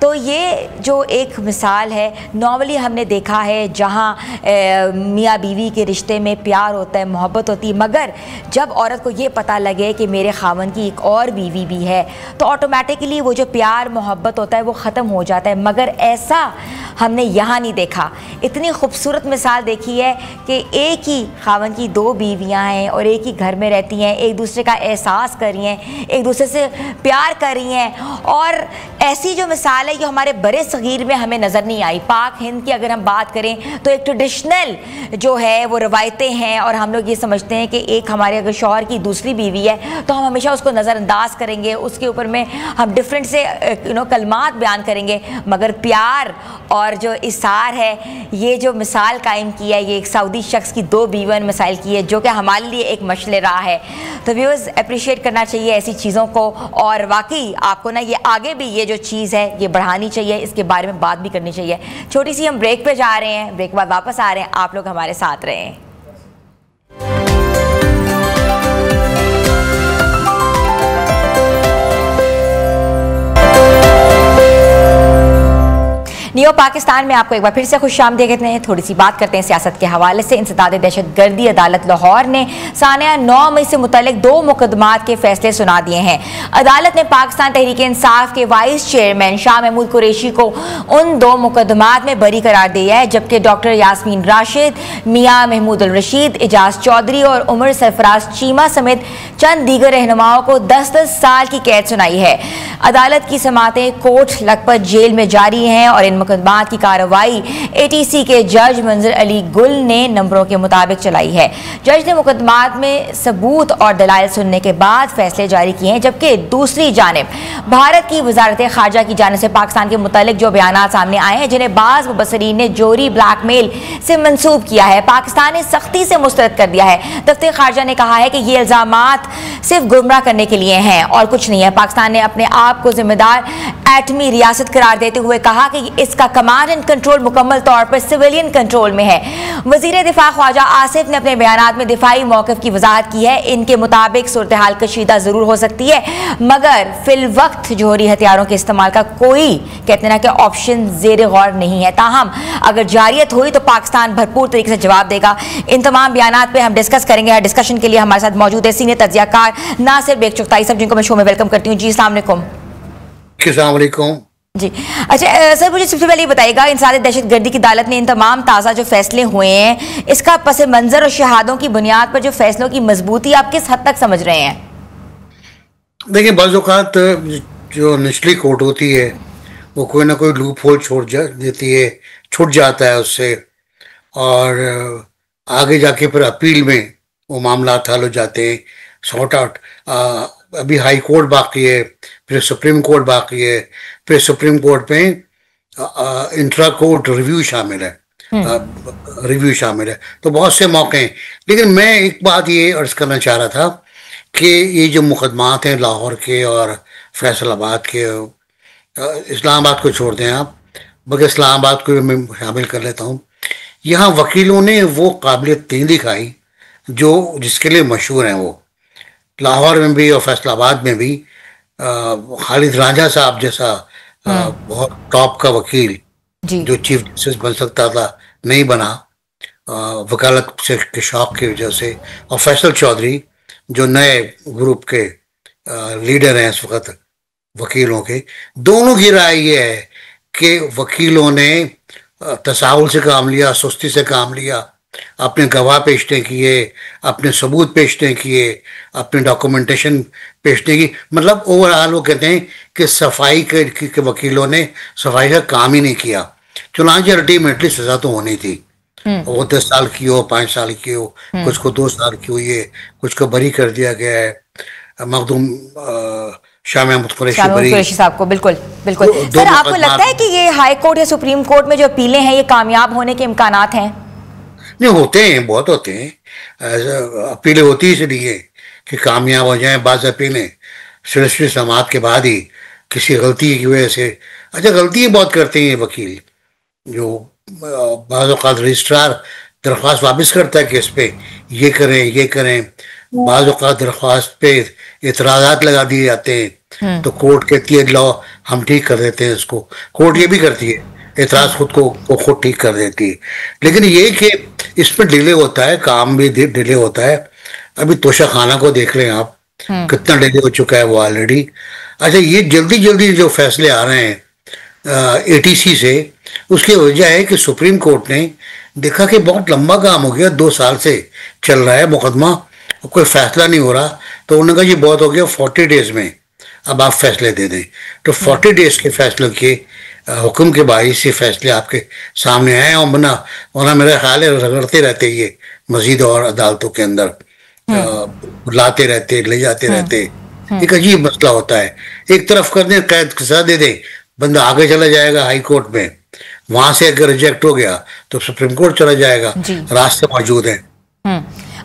Speaker 1: तो ये जो एक मिसाल है, नॉर्मली हमने देखा है जहाँ मियाँ बीवी के रिश्ते में प्यार होता है, मोहब्बत होती है, मगर जब औरत को ये पता लगे कि मेरे खावन की एक और बीवी भी है तो ऑटोमेटिकली वो जो प्यार मोहब्बत होता है वो ख़त्म हो जाता है। मगर ऐसा हमने यहाँ नहीं देखा। इतनी खूबसूरत मिसाल देखी है कि एक ही खावन की 2 बीवियाँ हैं और एक ही घर में रहती हैं, एक दूसरे का एहसास कर रही हैं, एक दूसरे से प्यार कर रही हैं, और ऐसी जो मिसाल है ये हमारे बड़े सगीर में हमें नज़र नहीं आई। पाक हिंद की अगर हम बात करें तो एक ट्रेडिशनल जो है वो रवायतें हैं, और हम लोग ये समझते हैं कि एक हमारे अगर शौहर की दूसरी बीवी है तो हम हमेशा उसको नज़रअंदाज करेंगे, उसके ऊपर में हम डिफरेंट से कलमात बयान करेंगे। मगर प्यार और जो इसार है, ये जो मिसाल कायम की है, ये एक सऊदी शख्स की 2 बीवियों ने मिसाल की है, जो कि हमारे लिए एक मशले राह है। तो व्यूअर्स अप्रिशिएट करना चाहिए ऐसी चीज़ों को, और वाकई आपको ना ये आगे भी ये जो चीज़ है ये बढ़ानी चाहिए, इसके बारे में बात भी करनी चाहिए। छोटी सी हम ब्रेक पे जा रहे हैं, ब्रेक के बाद वापस आ रहे हैं, आप लोग हमारे साथ रहें। न्यू पाकिस्तान में आपको एक बार फिर से खुशामदीद कहते हैं। थोड़ी सी बात करते हैं सियासत के हवाले से। इंसदाद दहशतगर्दी अदालत लाहौर ने सानिया 9 मई से मुतल्लिक 2 मुकदमात के फैसले सुना दिए हैं। अदालत ने पाकिस्तान तहरीक इंसाफ के वाइस चेयरमैन शाह महमूद कुरैशी को उन 2 मुकदमात में बरी करार दिया है, जबकि डॉक्टर यास्मीन राशिद, मियाँ महमूद उल रशीद, एजाज चौधरी और उमर सरफराज चीमा समेत चंद दीगर रहनुमाओं को 10-10 साल की कैद सुनाई है। अदालत की समातें कोर्ट लखपत जेल में जारी हैं और इन मुकदमात की कार्रवाई ATC के जज मंजर अली गुल ने नंबरों के मुताबिक चलाई है। जज ने मुकदमात में सबूत और दलाइल सुनने के बाद फैसले जारी किए हैं, जबकि दूसरी जानिब भारत की वजारत खारजा की जानिब से पाकिस्तान के मुतालिक जो बयान सामने आए हैं, जिन्हें बाज़ मुबसरीन ने जोरी ब्लैकमेल से मंसूब किया है, पाकिस्तान ने सख्ती से मुस्तरद कर दिया है। दफ्तर खारजा ने कहा है कि ये इल्जामात सिर्फ गुमराह करने के लिए हैं और कुछ नहीं है। पाकिस्तान ने अपने आप को जिम्मेदार एटमी रियासत करार देते हुए कहा कि इसका कमांड एंड कंट्रोल मुकम्मल तौर पर सिविलियन कंट्रोल में है। वजीर दिफा ख्वाजा आसिफ ने अपने बयान में दिफाई मौक़िफ़ की वजाहत की है। इनके मुताबिक सूरत हाल कशीदा जरूर हो सकती है, मगर फिल वक्त जोहरी हथियारों के इस्तेमाल का कोई कहते ना कि ऑप्शन जेर गौर नहीं है। ताहम अगर जारियत हुई तो पाकिस्तान भरपूर तरीके से जवाब देगा। इन तमाम बयानात पे हम डिस्कस करेंगे। डिस्कशन के लिए हमारे साथ मौजूद है सीनियर तज्जियाकार नासिर बेग चुगताई साहब, जिनको मैं शो में वेलकम करती हूँ। जी अस्सलाम वालेकुम। जी अच्छा सर, मुझे सबसे पहले ये बताइएगा, इंसानी दहशतगर्दी की अदालत ने इन तमाम ताज़ा जो फैसले हुए हैं, इसका पस मंजर और शहादों की बुनियाद पर जो फैसलों की मजबूती आप किस हद तक समझ रहे हैं?
Speaker 4: देखिए, बाज़ औक़ात जो निचली कोर्ट होती है वो कोई ना कोई लूप होल छोड़ देती है, छूट जाता है उससे, और आगे जाके फिर अपील में वो मामला हल हो जाते हैं, सॉर्ट आउट। अभी हाई कोर्ट बाकी है, फिर सुप्रीम कोर्ट बाकी है, फिर सुप्रीम कोर्ट में इंट्रा कोर्ट रिव्यू शामिल है, तो बहुत से मौके हैं। लेकिन मैं एक बात ये अर्ज करना चाह रहा था कि ये जो मुकदमात हैं लाहौर के और फैसलाबाद के, इस्लामाबाद को छोड़ दें आप, बल्कि इस्लामाबाद को मैं शामिल कर लेता हूँ, यहाँ वकीलों ने वो काबिलियत नहीं दिखाई जो जिसके लिए मशहूर हैं। वो लाहौर में भी और फैसलाबाद में भी खालिद रांझा साहब जैसा बहुत टॉप का वकील जो चीफ जस्टिस बन सकता था नहीं बना, वकालत से के शौक की वजह से, और फैसल चौधरी जो नए ग्रुप के लीडर हैं इस वक्त वकीलों के, दोनों की राय ये है कि वकीलों ने तसाहुल से काम लिया, सुस्ती से काम लिया, अपने गवाह पेश नहीं किए, अपने सबूत पेश नहीं किए, अपने डॉक्यूमेंटेशन पेश नहीं की। मतलब ओवरऑल वो कहते हैं कि सफाई के वकीलों ने सफाई का काम ही नहीं किया। चुनांचे अल्टीमेटली सजा तो होनी थी, वो 10 साल की हो, 5 साल की हो, कुछ को 2 साल की हुई है, कुछ को बरी कर दिया गया है। मखदूम शाह महमूद कुरैशी
Speaker 1: साहब को बिल्कुल बिल्कुल। सर, आपको लगता है कि ये हाई कोर्ट या सुप्रीम कोर्ट में जो अपीलें हैं ये कामयाब होने के इम्कानात हैं?
Speaker 4: नहीं, होते हैं, बहुत होते हैं। अपीलें होती इसलिए कि कामयाब हो जाएं। बाज़ अपीलें सिलसिले समात के बाद ही किसी गलती की वजह से, अच्छा गलती बहुत करते हैं वकील, जो बाज़ औक़ात रजिस्ट्रार दरख्वास्त वापस करता है केस पे, ये करें, बाज़ औक़ात दरख्वास्त पे इतराज़ात लगा दिए जाते हैं, तो कोर्ट कहती है लो हम ठीक कर देते हैं इसको। कोर्ट ये भी करती है, एतराज़ खुद ठीक कर देती है। लेकिन ये कि इसमें डिले होता है, काम भी डिले होता है। अभी तोशा खाना को देख लें आप, कितना डिले हो चुका है वो ऑलरेडी। अच्छा, ये जल्दी जो फैसले आ रहे हैं ATC से, उसकी वजह है कि सुप्रीम कोर्ट ने देखा कि बहुत लंबा काम हो गया, 2 साल से चल रहा है मुकदमा, कोई फैसला नहीं हो रहा, तो उन्होंने कहा ये बहुत हो गया, 40 डेज में अब आप फैसले दे दें। तो 40 डेज के फैसलों के हुक्म के बाइस से फैसले आपके सामने आए, और वरना मेरा ख्याल है रगड़ते रहते ये मजीद और अदालतों के अंदर लाते रहते, ले जाते रहते। एक अजीब मसला होता है, एक तरफ कर दें, कैद सजा दे दें, बंदा आगे चला जाएगा हाई कोर्ट में, वहां से अगर रिजेक्ट हो गया तो सुप्रीम कोर्ट चला जाएगा, रास्ते मौजूद हैं।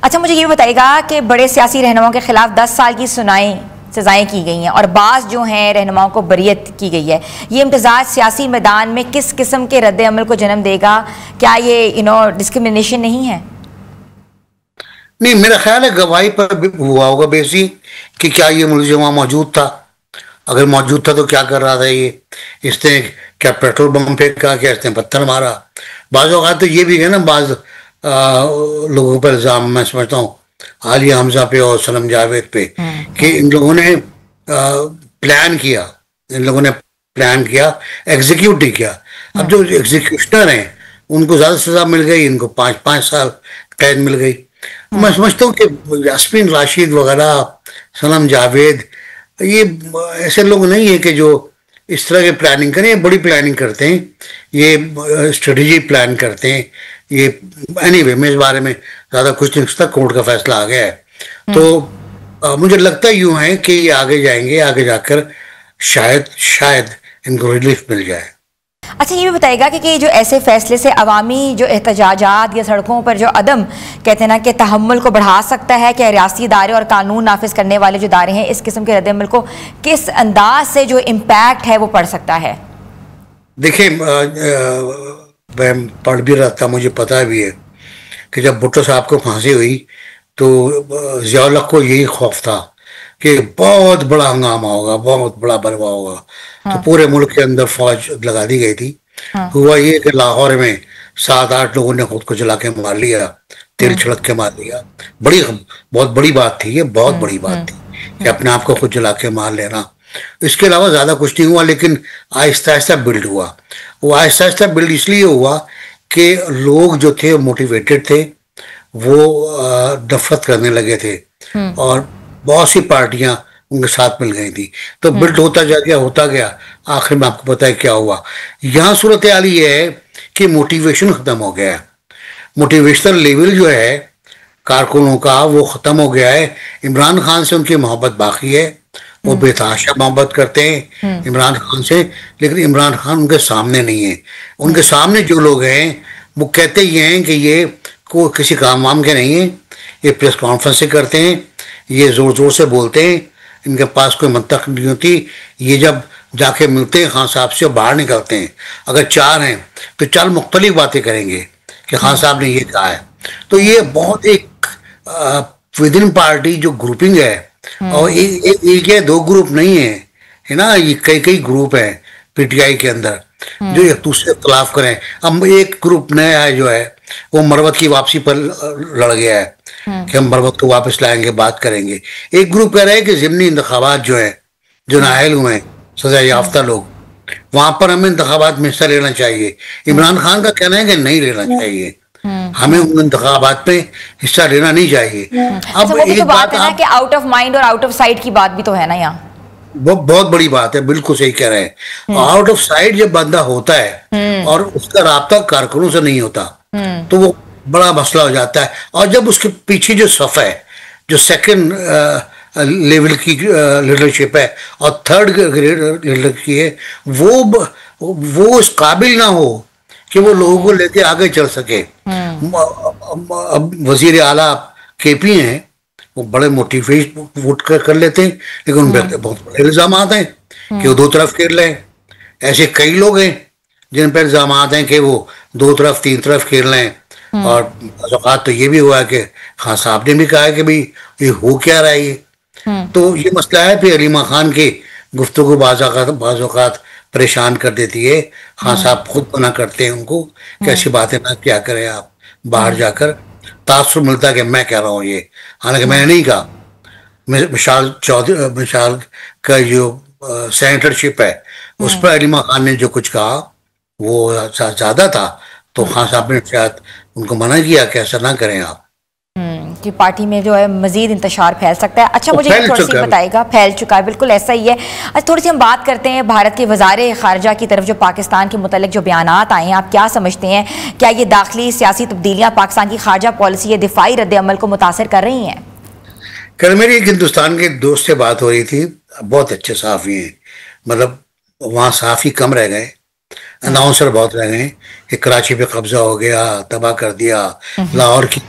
Speaker 1: अच्छा, मुझे ये बताइएगा कि बड़े सियासी रहनुमाओं के खिलाफ 10 साल की सजाएं की गई हैं और बाज़ जो हैं रहनुमाओं को बरियत की गई है। ये इम्तिजाज सियासी मैदान में किस किस्म के रद्द अमल को जन्म देगा? क्या ये डिस्क्रिमिनेशन नहीं है?
Speaker 4: नहीं, मेरा ख्याल है गवाही पर हुआ होगा बेसी कि क्या ये मुलजिम वहाँ मौजूद था, अगर मौजूद था तो क्या कर रहा था ये, इसने क्या पेट्रोल बम फेंका, क्या इसने पत्थर मारा। बाज़ औक़ात तो ये भी है ना, बाज़ लोगों पर इल्ज़ाम मैं समझता हूँ आलिया हमजा पे और सनम जावेद पे, कि इन लोगों ने प्लान किया, एग्जीक्यूट नहीं किया। अब जो एग्जीक्यूशनर हैं उनको ज़्यादा सजा मिल गई, इनको 5-5 साल कैद मिल गई। मैं समझता हूँ कि यास्मीन राशिद वगैरह, सनम जावेद, ये ऐसे लोग नहीं है कि जो इस तरह की प्लानिंग करें, ये बड़ी प्लानिंग करते हैं, ये स्ट्रेटेजी प्लान करते हैं ये। एनीवे मैं इस बारे में ज़्यादा कुछ नहीं सोचता, कोर्ट का फैसला आ गया है। तो मुझे लगता यूं है कि ये आगे जाएंगे, आगे जाकर शायद इनको रिलीफ मिल जाए।
Speaker 1: अच्छा, ये भी बताइएगा कि जो ऐसे फैसले से अवामी जो एहतजाजात या सड़कों पर जो अदम कहते हैं ना कि तहम्मुल को बढ़ा सकता है, क्या रियासती इदारे और कानून नाफिज करने वाले जो इदारे हैं इस किस्म के रद्द-ए-अमल को किस अंदाज से जो इम्पैक्ट है वो पड़ सकता है?
Speaker 4: देखिए, मैं पढ़ भी रहा था, मुझे पता भी है कि जब भुट्टो साहब को फांसी हुई तो ज़िया-उल हक को यही खौफ था कि बहुत बड़ा हंगामा होगा, बहुत बड़ा बलवा होगा। तो पूरे मुल्क के अंदर फौज लगा दी गई थी। हुआ ये कि लाहौर में 7-8 लोगों ने खुद को जला के मार लिया, तेल छिड़क के मार लिया। बहुत बड़ी बात थी ये, बहुत बड़ी बात थी कि अपने आप को खुद जला के मार लेना। इसके अलावा ज्यादा कुछ नहीं हुआ, लेकिन आहिस्ता आहिस्ता बिल्ड हुआ। वो आहिस्ता आहिस्ता बिल्ड इसलिए हुआ कि लोग जो थे मोटिवेटेड थे, वो नफरत करने लगे थे और बहुत सी पार्टियां उनके साथ मिल गई थी। तो बिल्ड होता गया। आखिर में आपको पता है क्या हुआ। यहाँ सूरत हाल ये है कि मोटिवेशन खत्म हो गया है। मोटिवेशनल लेवल जो है कारकुनों का वो खत्म हो गया है। इमरान खान से उनकी मोहब्बत बाकी है, वो बेतहाशा मोहब्बत करते हैं इमरान खान से, लेकिन इमरान खान उनके सामने नहीं है। उनके सामने जो लोग हैं वो कहते ही हैं कि ये को किसी काम वाम के नहीं है, ये प्रेस कॉन्फ्रेंस से करते हैं, ये जोर जोर से बोलते हैं, इनके पास कोई मंतक नहीं होती। ये जब जाके मिलते हैं खान साहब से, बाहर निकलते हैं, अगर 4 हैं तो 4 मुख्तलिफ बातें करेंगे कि खान साहब ने ये कहा है। तो ये बहुत एक विद इन पार्टी जो ग्रुपिंग है, और एक या 2 ग्रुप नहीं है ना, ये कई ग्रुप है पीटीआई के अंदर जो एक दूसरे के खिलाफ करें। अब एक ग्रुप नया है जो है वो मरवत की वापसी पर लड़ गया है कि हम मरवत को वापस लाएंगे, बात करेंगे। एक ग्रुप कह रहा है कि ज़िमनी इंतखाबात जो है, जो नाअहल हुए हैं, सजा याफ्ता लोग, वहां पर हमें इंतखाबात में हिस्सा लेना चाहिए। इमरान खान का कहना है कि नहीं लेना चाहिए, हमें उन इंतखाबात में हिस्सा लेना नहीं चाहिए।
Speaker 1: अब एक बात है ना कि आउट ऑफ माइंड और आउट ऑफ साइट की बात भी तो है ना यहाँ।
Speaker 4: वो बहुत बड़ी बात है, बिल्कुल सही कह रहे हैं। आउट ऑफ साइट जब बंदा होता है और उसका राब्ता कारकुनों से नहीं होता तो वो बड़ा मसला हो जाता है। और जब उसके पीछे जो सफ है, जो सेकंड लेवल की लीडरशिप है और थर्ड ग्रेड लीडर की है, वो इस काबिल ना हो कि वो लोगों को लेके आगे चल सके। अब वजीर आला केपी हैं, वो बड़े मोटिवेट वोट कर लेते हैं, लेकिन उन पर बहुत बड़े इल्जाम आते हैं कि वो 2 तरफ खेल रहे हैं। ऐसे कई लोग हैं जिन पर इल्जाम आते हैं कि वो 2 तरफ 3 तरफ खेल रहे हैं। और औकात तो ये भी हुआ है कि खान साहब ने भी कहा है कि भाई ये हो क्या रहा है ये। तो ये मसला है, फिर अलीमा खान की गुफ्तगू बाज़ औक़ात परेशान कर देती है। खान साहब खुद मना करते हैं उनको कि ऐसी बातें ना क्या करें आप, बाहर जाकर तासुर मिलता है कि मैं कह रहा हूँ ये, हालांकि मैंने नहीं कहा। मिसाल का जो सेनेटरशिप है उस पर अलीमा खान ने जो कुछ कहा वो ज्यादा था, तो खान साहब ने शायद उनको मना किया कि ऐसा ना करें आप,
Speaker 1: कि पार्टी में जो है मजीद इंतशार फैल सकता है। अच्छा, मुझे थोड़ी सी बताइएगा। फैल चुका है, बिल्कुल ऐसा ही है। अच्छा, थोड़ी सी हम बात करते हैं भारत के वज़ारे ख़ारजा की तरफ जो पाकिस्तान के मुतल्लिक़ जो बयानात आए हैं, आप क्या समझते हैं, क्या ये दाखिली सियासी तब्दीलियाँ पाकिस्तान की ख़ारजा पॉलिसी या दिफाई रद्द-ए-अमल को मुतासर कर रही हैं?
Speaker 4: कल मेरी एक हिंदुस्तान के दोस्त से बात हो रही थी, बहुत अच्छे सहाफ़ी हैं, मतलब वहाँ सहाफ़ी कम रह गए, अनाउंसर बहुत रह गए कि कराची पे कब्जा हो गया, तबाह कर दिया। लाहौर की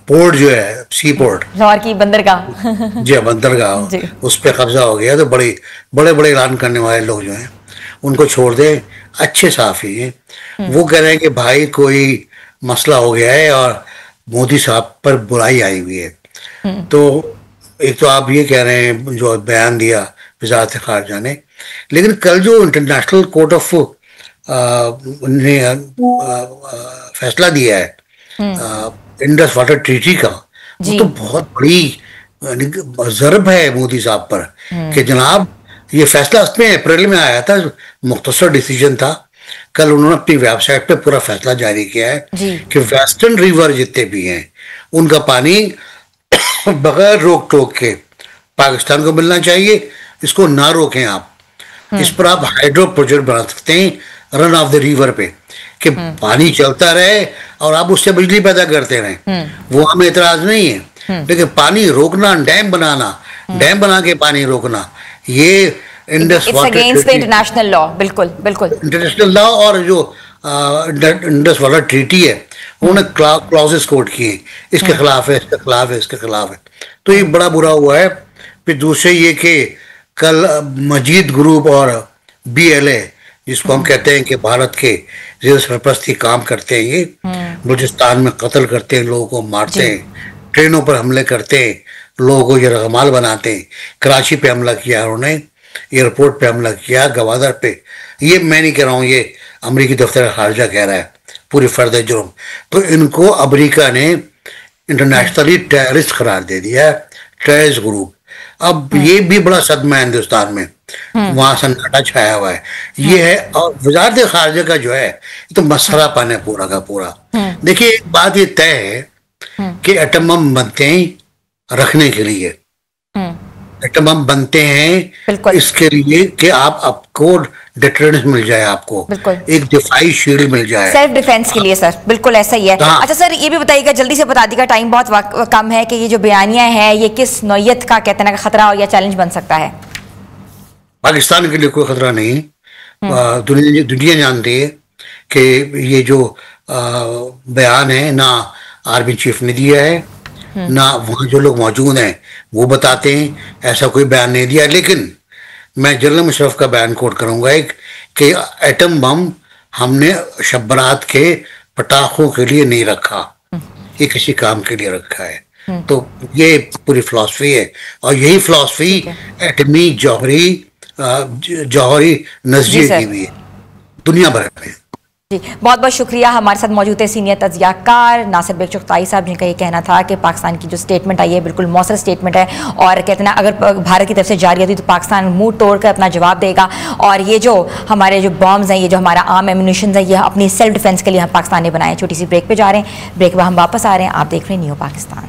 Speaker 4: पोर्ट जो है, सी पोर्ट,
Speaker 1: लाहौर की बंदरगाह
Speaker 4: जी बंदरगाह, उस पर कब्जा हो गया। तो बड़े ऐलान करने वाले लोग जो हैं उनको छोड़ दें, अच्छे सहाफ़ी हैं। वो कह रहे हैं कि भाई कोई मसला हो गया है और मोदी साहब पर बुराई आई हुई है। तो एक तो आप ये कह रहे हैं जो बयान दिया वज़ारत ख़ारजा ने, लेकिन कल जो इंटरनेशनल कोर्ट ऑफ ने फैसला दिया है इंडस वाटर ट्रीटी का, वो तो बहुत बड़ी ज़रब है मोदी साहब पर कि जनाब ये फैसला उसमें अप्रैल में आया था, मुख्तसर डिसीजन था। कल उन्होंने अपनी वेबसाइट पे पूरा फैसला जारी किया है कि वेस्टर्न रिवर जितने भी हैं उनका पानी बगैर रोक टोक के पाकिस्तान को मिलना चाहिए, इसको ना रोकें आप। इस पर आप हाइड्रो प्रोजेक्ट बना सकते हैं रन ऑफ द रिवर पे, कि पानी चलता रहे और आप उससे बिजली पैदा करते रहें, वो हमें इतराज नहीं है। लेकिन पानी रोकना, डैम बनाना, डैम बना के पानी रोकना, ये इंडस वाटर
Speaker 1: इंटरनेशनल लॉ, बिल्कुल बिल्कुल इंटरनेशनल
Speaker 4: लॉ, और जो इंडस वाटर ट्रीटी है उन्होंने क्लॉजेस कोट किए, इसके खिलाफ है, इसके खिलाफ है, इसके खिलाफ है। तो ये बड़ा बुरा हुआ है। फिर दूसरे ये कि कल मजीद ग्रुप और BLA, जिसको हम कहते हैं कि भारत के जेर सरपरस्ती काम करते हैं, ये बलूचिस्तान में कत्ल करते हैं, लोगों को मारते हैं, ट्रेनों पर हमले करते हैं, लोगों को यरगमाल बनाते हैं। कराची पे हमला किया उन्होंने, एयरपोर्ट पे हमला किया, गवादर पे। ये मैं नहीं कह रहा हूँ, ये अमेरिकी दफ्तर खारजा कह रहा है, पूरी फर्द जुर्म। तो इनको अमेरिका ने इंटरनेशनली टेररिस्ट करार दे दिया है, टेररिस्ट ग्रुप। अब ये भी बड़ा सदमा है हिंदुस्तान में, वहां सन्नाटा छाया हुआ है। ये है, और वजारत खारजा का जो है तो मसरापन है पूरा का पूरा। देखिए एक बात ये तय है कि एटम बम बनते हैं रखने के लिए, एटम बम बनते हैं इसके लिए कि आपको डिटरेंस मिल जाए, आपको एक दिफाई शील्ड मिल जाए,
Speaker 1: सेल्फ डिफेंस के लिए। सर बिल्कुल ऐसा ही है। अच्छा सर, ये भी बताइएगा जल्दी से, बता दीजिएगा, टाइम बहुत कम है, कि ये जो बयानियां हैं ये किस नौयत का कहते हैं खतरा या चैलेंज बन सकता है?
Speaker 4: पाकिस्तान के लिए कोई खतरा नहीं, दुनिया जानती है कि ये जो बयान है ना आर्मी चीफ ने दिया है, ना वहाँ जो लोग मौजूद हैं वो बताते हैं, ऐसा कोई बयान नहीं दिया। लेकिन मैं जनरल मुशर्रफ का बयान कोट करूंगा एक, कि एटम बम हमने शब-बरात के पटाखों के लिए नहीं रखा, ये किसी काम के लिए रखा है। तो ये पूरी फिलॉसफी है, और यही फिलॉसफी एटमी जौहरी नजरिए की भी है दुनिया भर में।
Speaker 1: जी बहुत बहुत शुक्रिया। हमारे साथ मौजूद है सीनियर तज्जियाकार नासिर बेग चुगताई साहब, जिनका ये कहना था कि पाकिस्तान की जो स्टेटमेंट आई है बिल्कुल मौसर स्टेटमेंट है, और कहते हैं अगर भारत की तरफ से जारी होती तो पाकिस्तान मुंह तोड़कर अपना जवाब देगा, और ये जो हमारे जो बॉम्ब्स हैं, ये जो हमारा आर्म एम्यूनिशन है, ये अपनी सेल्फ डिफेंस के लिए हम पाकिस्तान ने बनाए। छोटी सी ब्रेक पे जा रहे हैं, ब्रेक पर हम वापस आ रहे हैं। आप देख रहे हैं न्यू पाकिस्तान।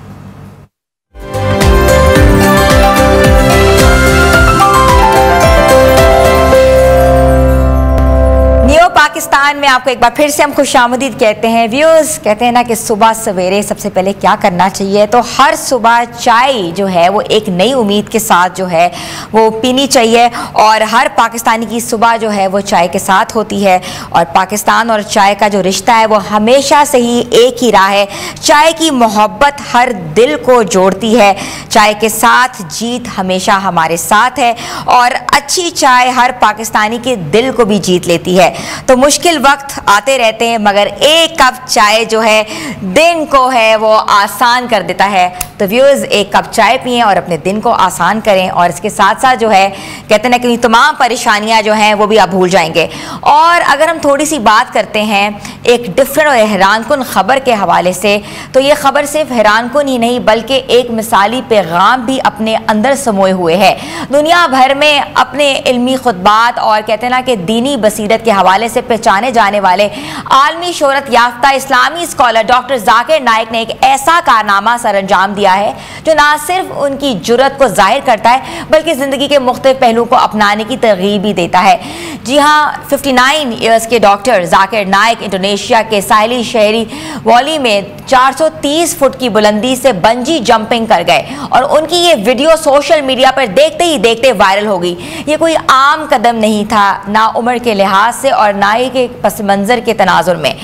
Speaker 1: पाकिस्तान में आपको एक बार फिर से हम खुशामदीद कहते हैं। व्यूअर्स, कहते हैं ना कि सुबह सवेरे सबसे पहले क्या करना चाहिए, तो हर सुबह चाय जो है वो एक नई उम्मीद के साथ जो है वो पीनी चाहिए, और हर पाकिस्तानी की सुबह जो है वो चाय के साथ होती है। और पाकिस्तान और चाय का जो रिश्ता है वो हमेशा से ही एक ही रहा है। चाय की मोहब्बत हर दिल को जोड़ती है, चाय के साथ जीत हमेशा हमारे साथ है, और अच्छी चाय हर पाकिस्तानी के दिल को भी जीत लेती है। तो मुश्किल वक्त आते रहते हैं, मगर एक कप चाय जो है दिन को है वो आसान कर देता है। तो व्यूअर्स, एक कप चाय पिएं और अपने दिन को आसान करें, और इसके साथ साथ जो है कहते हैं ना कि तमाम परेशानियां जो हैं वो भी आप भूल जाएंगे। और अगर हम थोड़ी सी बात करते हैं एक डिफरेंट और हैरानकुन खबर के हवाले से, तो ये खबर सिर्फ हैरानकुन ही नहीं बल्कि एक मिसाली पैगाम भी अपने अंदर समोए हुए है। दुनिया भर में अपने इल्मी खुतबात और कहते हैं ना कि दीनी बसीरत के हवाले से पहचाने जाने वाले आलमी शोहरत याफ्ता इस्लामी स्कॉलर डॉक्टर जाकिर नाइक ने एक ऐसा कारनामा सर अंजाम दिया है जो ना सिर्फ उनकी जुर्रत को जाहिर करता है बल्कि जिंदगी के मुख्तलिफ पहलुओं को अपनाने की तरगीब भी देता है। जी हाँ, 59 ईयर्स के डॉक्टर जाकिर नाइक इंडोनेशिया के साहिली शहरी वॉली में 430 फुट की बुलंदी से बंजी जंपिंग कर गए, और उनकी ये वीडियो सोशल मीडिया पर देखते ही देखते वायरल हो गई। ये कोई आम कदम नहीं था, ना उम्र के लिहाज से और ना ही के पस मंजर के तनाजुर में।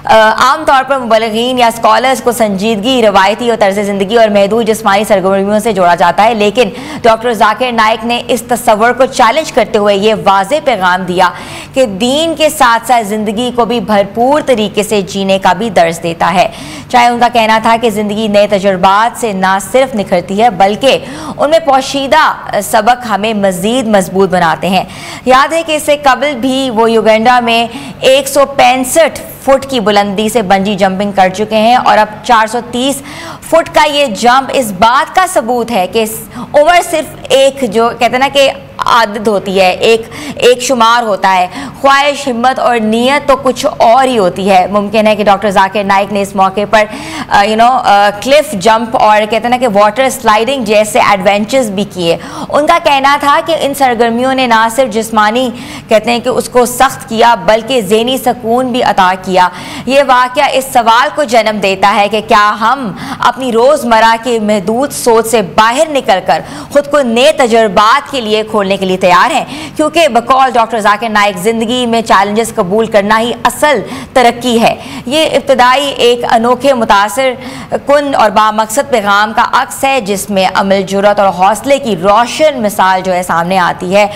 Speaker 1: आमतौर पर मुबल्लिगीन या स्कॉलर्स को संजीदगी, रवायती और तर्ज ज़िंदगी और महदूद जिस्मानी सरगर्मियों से जोड़ा जाता है, लेकिन डॉक्टर जाकिर नाइक ने इस तस्वर को चैलेंज करते हुए ये वाज़ेह पैगाम दिया कि दीन के साथ साथ ज़िंदगी को भी भरपूर तरीके से जीने का भी दर्ज देता है। चाहे उनका कहना था कि ज़िंदगी नए तजुर्बात से ना सिर्फ निखरती है बल्कि उनमें पोशीदा सबक हमें मज़ीद मजबूत बनाते हैं। याद है कि इससे कबल भी वो युगांडा में 165 फुट की बुलंदी से बंजी जंपिंग कर चुके हैं, और अब 430 फुट का ये जंप इस बात का सबूत है कि उम्र सिर्फ एक जो कहते हैं ना कि आदत होती है, एक शुमार होता है। ख्वाहिश, हिम्मत और नीयत तो कुछ और ही होती है। मुमकिन है कि डॉक्टर जाकिर नाइक ने इस मौके पर क्लिफ जंप और कहते हैं ना कि वाटर स्लाइडिंग जैसे एडवेंचर्स भी किए। उनका कहना था कि इन सरगर्मियों ने ना सिर्फ जिस्मानी कहते हैं कि उसको सख्त किया बल्कि ज़हनी सुकून भी अता किया। ये वाक़या इस सवाल को जन्म देता है कि क्या हम अपनी रोज़मर्रा की महदूद सोच से बाहर निकलकर खुद को नए तजुर्बात के लिए खोलने के लिए तैयार हैं, क्योंकि बकौल डॉक्टर जाकिर नाइक ज़िंदगी में चैलेंजेस कबूल करना ही असल तरक्की है। ये इब्तदाई एक अनोखे, मुतासिर कुन और बामकसद पैगाम का अक्स है जिसमें अमल, जुर्रत और हौसले की रोशन मिसाल जो है सामने आती है।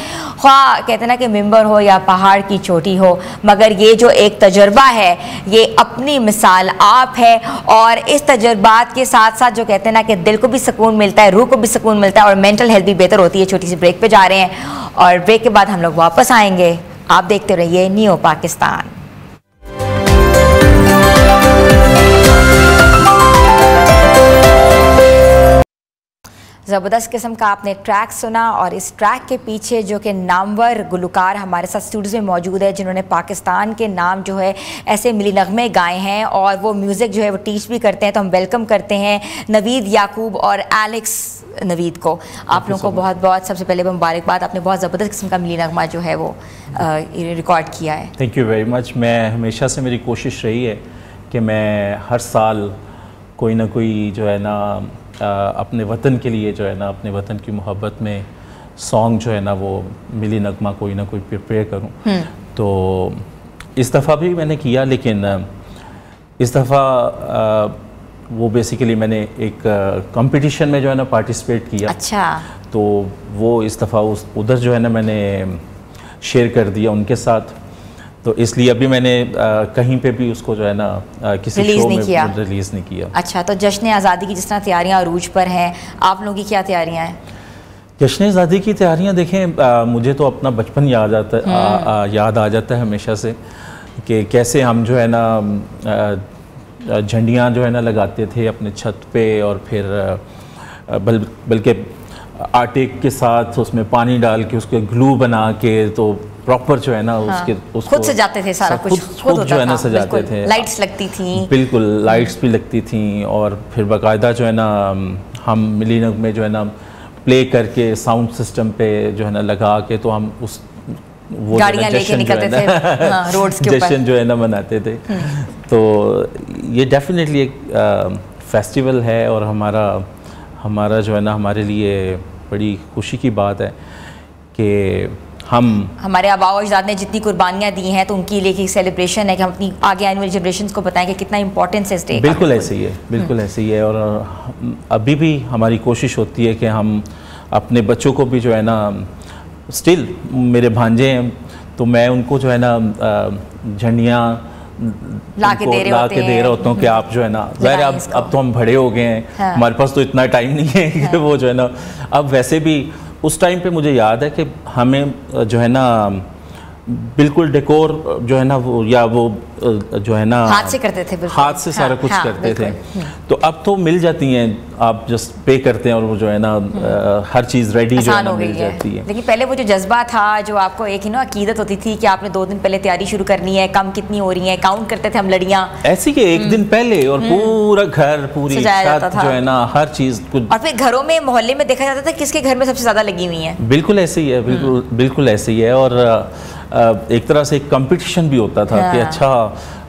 Speaker 1: ख्वाह कहते ना कि मिंबर हो या पहाड़ की चोटी हो, मगर ये जो एक तजुर्बा है ये अपनी मिसाल आप है। और इस तजुर्बात के साथ साथ जो कहते हैं ना कि दिल को भी सुकून मिलता है, रूह को भी सुकून मिलता है और मेंटल हेल्थ भी बेहतर होती है। छोटी सी ब्रेक पे जा रहे हैं और ब्रेक के बाद हम लोग वापस आएंगे। आप देखते रहिए नियो पाकिस्तान। ज़बरदस्त किस्म का आपने ट्रैक सुना और इस ट्रैक के पीछे जो कि नामवर गुलकार हमारे साथ स्टूडियो में मौजूद है जिन्होंने पाकिस्तान के नाम जो है ऐसे मिली नगमे गाए हैं और वो म्यूज़िक जो है वो टीच भी करते हैं। तो हम वेलकम करते हैं नवीद याकूब और एलेक्स नवीद को। आप लोगों को बहुत बहुत सबसे पहले मुबारकबाद, आपने बहुत ज़बरदस्त किस्म का मिली नगमा जो है वो रिकॉर्ड किया है।
Speaker 5: Thank you very much. मैं हमेशा से मेरी कोशिश रही है कि मैं हर साल कोई ना कोई जो है ना अपने वतन के लिए जो है ना, अपने वतन की मोहब्बत में सॉन्ग जो है ना वो मिली नगमा कोई ना कोई प्रिपेयर करूं। तो इस दफ़ा भी मैंने किया, लेकिन इस दफ़ा वो बेसिकली मैंने एक कंपटीशन में जो है ना पार्टिसिपेट किया।
Speaker 1: अच्छा।
Speaker 5: तो वो इस दफ़ा उधर जो है ना मैंने शेयर कर दिया उनके साथ। तो इसलिए अभी मैंने कहीं पे भी उसको जो है ना किसी शो में रिलीज़ नहीं किया।
Speaker 1: अच्छा, तो जश्न आज़ादी की जिस तरह तैयारियां अरूज पर हैं, आप लोगों की क्या तैयारियां हैं?
Speaker 5: जश्न आज़ादी की तैयारियां देखें, मुझे तो अपना बचपन याद आ जाता है हमेशा से कि कैसे हम जो है ना झंडियाँ जो है ना लगाते थे अपने छत पे और फिर बल्कि आटे के साथ उसमें पानी डाल के उसके ग्लू बना के तो प्रॉपर जो है ना उसको
Speaker 1: खुद सजाते थे, सारा कुछ
Speaker 5: खुद जो है ना सजाते थे।
Speaker 1: लाइट्स लगती थी,
Speaker 5: बिल्कुल लाइट्स भी लगती थी और फिर बाकायदा जो है ना हम मिली नगमे जो है ना प्ले करके साउंड सिस्टम पे जो है ना लगा के तो हम उस वो
Speaker 1: गाड़ियाँ लेके निकलते थे रोड्स के ऊपर,
Speaker 5: जश्न जो है ना मनाते थे। तो ये डेफिनेटली एक फेस्टिवल है और हमारा जो है ना हमारे लिए बड़ी खुशी की बात है कि हमारे आबा अजदाद ने जितनी कुर्बानियाँ दी हैं तो उनकी लिए सेलिब्रेशन है कि हम अपनी आगे आने वाली जनरेशन को बताएं कि कितना इंपॉर्टेंस है इस डे। बिल्कुल ऐसे ही है, बिल्कुल ऐसे ही है। और अभी भी हमारी कोशिश होती है कि हम अपने बच्चों को भी जो है ना, स्टिल मेरे भांजे हैं तो मैं उनको जो है ना झंडियाँ
Speaker 1: ला के दे रहे
Speaker 5: होता हूँ कि आप जो है ना, ज़ाहिर अब तो हम बड़े हो गए हैं, हमारे पास तो इतना टाइम नहीं है कि वो जो है ना, अब वैसे भी उस टाइम पे मुझे याद है कि हमें जो है ना बिल्कुल डेकोर जो है ना वो या वो जो है ना
Speaker 1: हाथ से करते थे,
Speaker 5: हाथ से सारा कुछ करते थे। तो अब तो मिल जाती हैं, आप जस्ट पे करते हैं और वो जो है ना हर चीज़ रेडी जो है ना मिल जाती है।
Speaker 1: लेकिन पहले वो जो जज्बा था, जो आपको एक अकीदत होती थी कि आपने 2 दिन पहले तैयारी शुरू करनी है, कम कितनी हो रही है, काउंट करते थे हम लड़ियाँ
Speaker 5: ऐसी कि 1 दिन पहले और पूरा घर पूरी छत जो है ना हर चीज़ कुछ,
Speaker 1: और फिर घरों में मोहल्ले में देखा जाता था किसके घर में सबसे ज़्यादा लगी हुई है।
Speaker 5: बिल्कुल ऐसे ही है, बिल्कुल ऐसे ही है। और एक तरह से एक कंपटीशन भी होता था कि अच्छा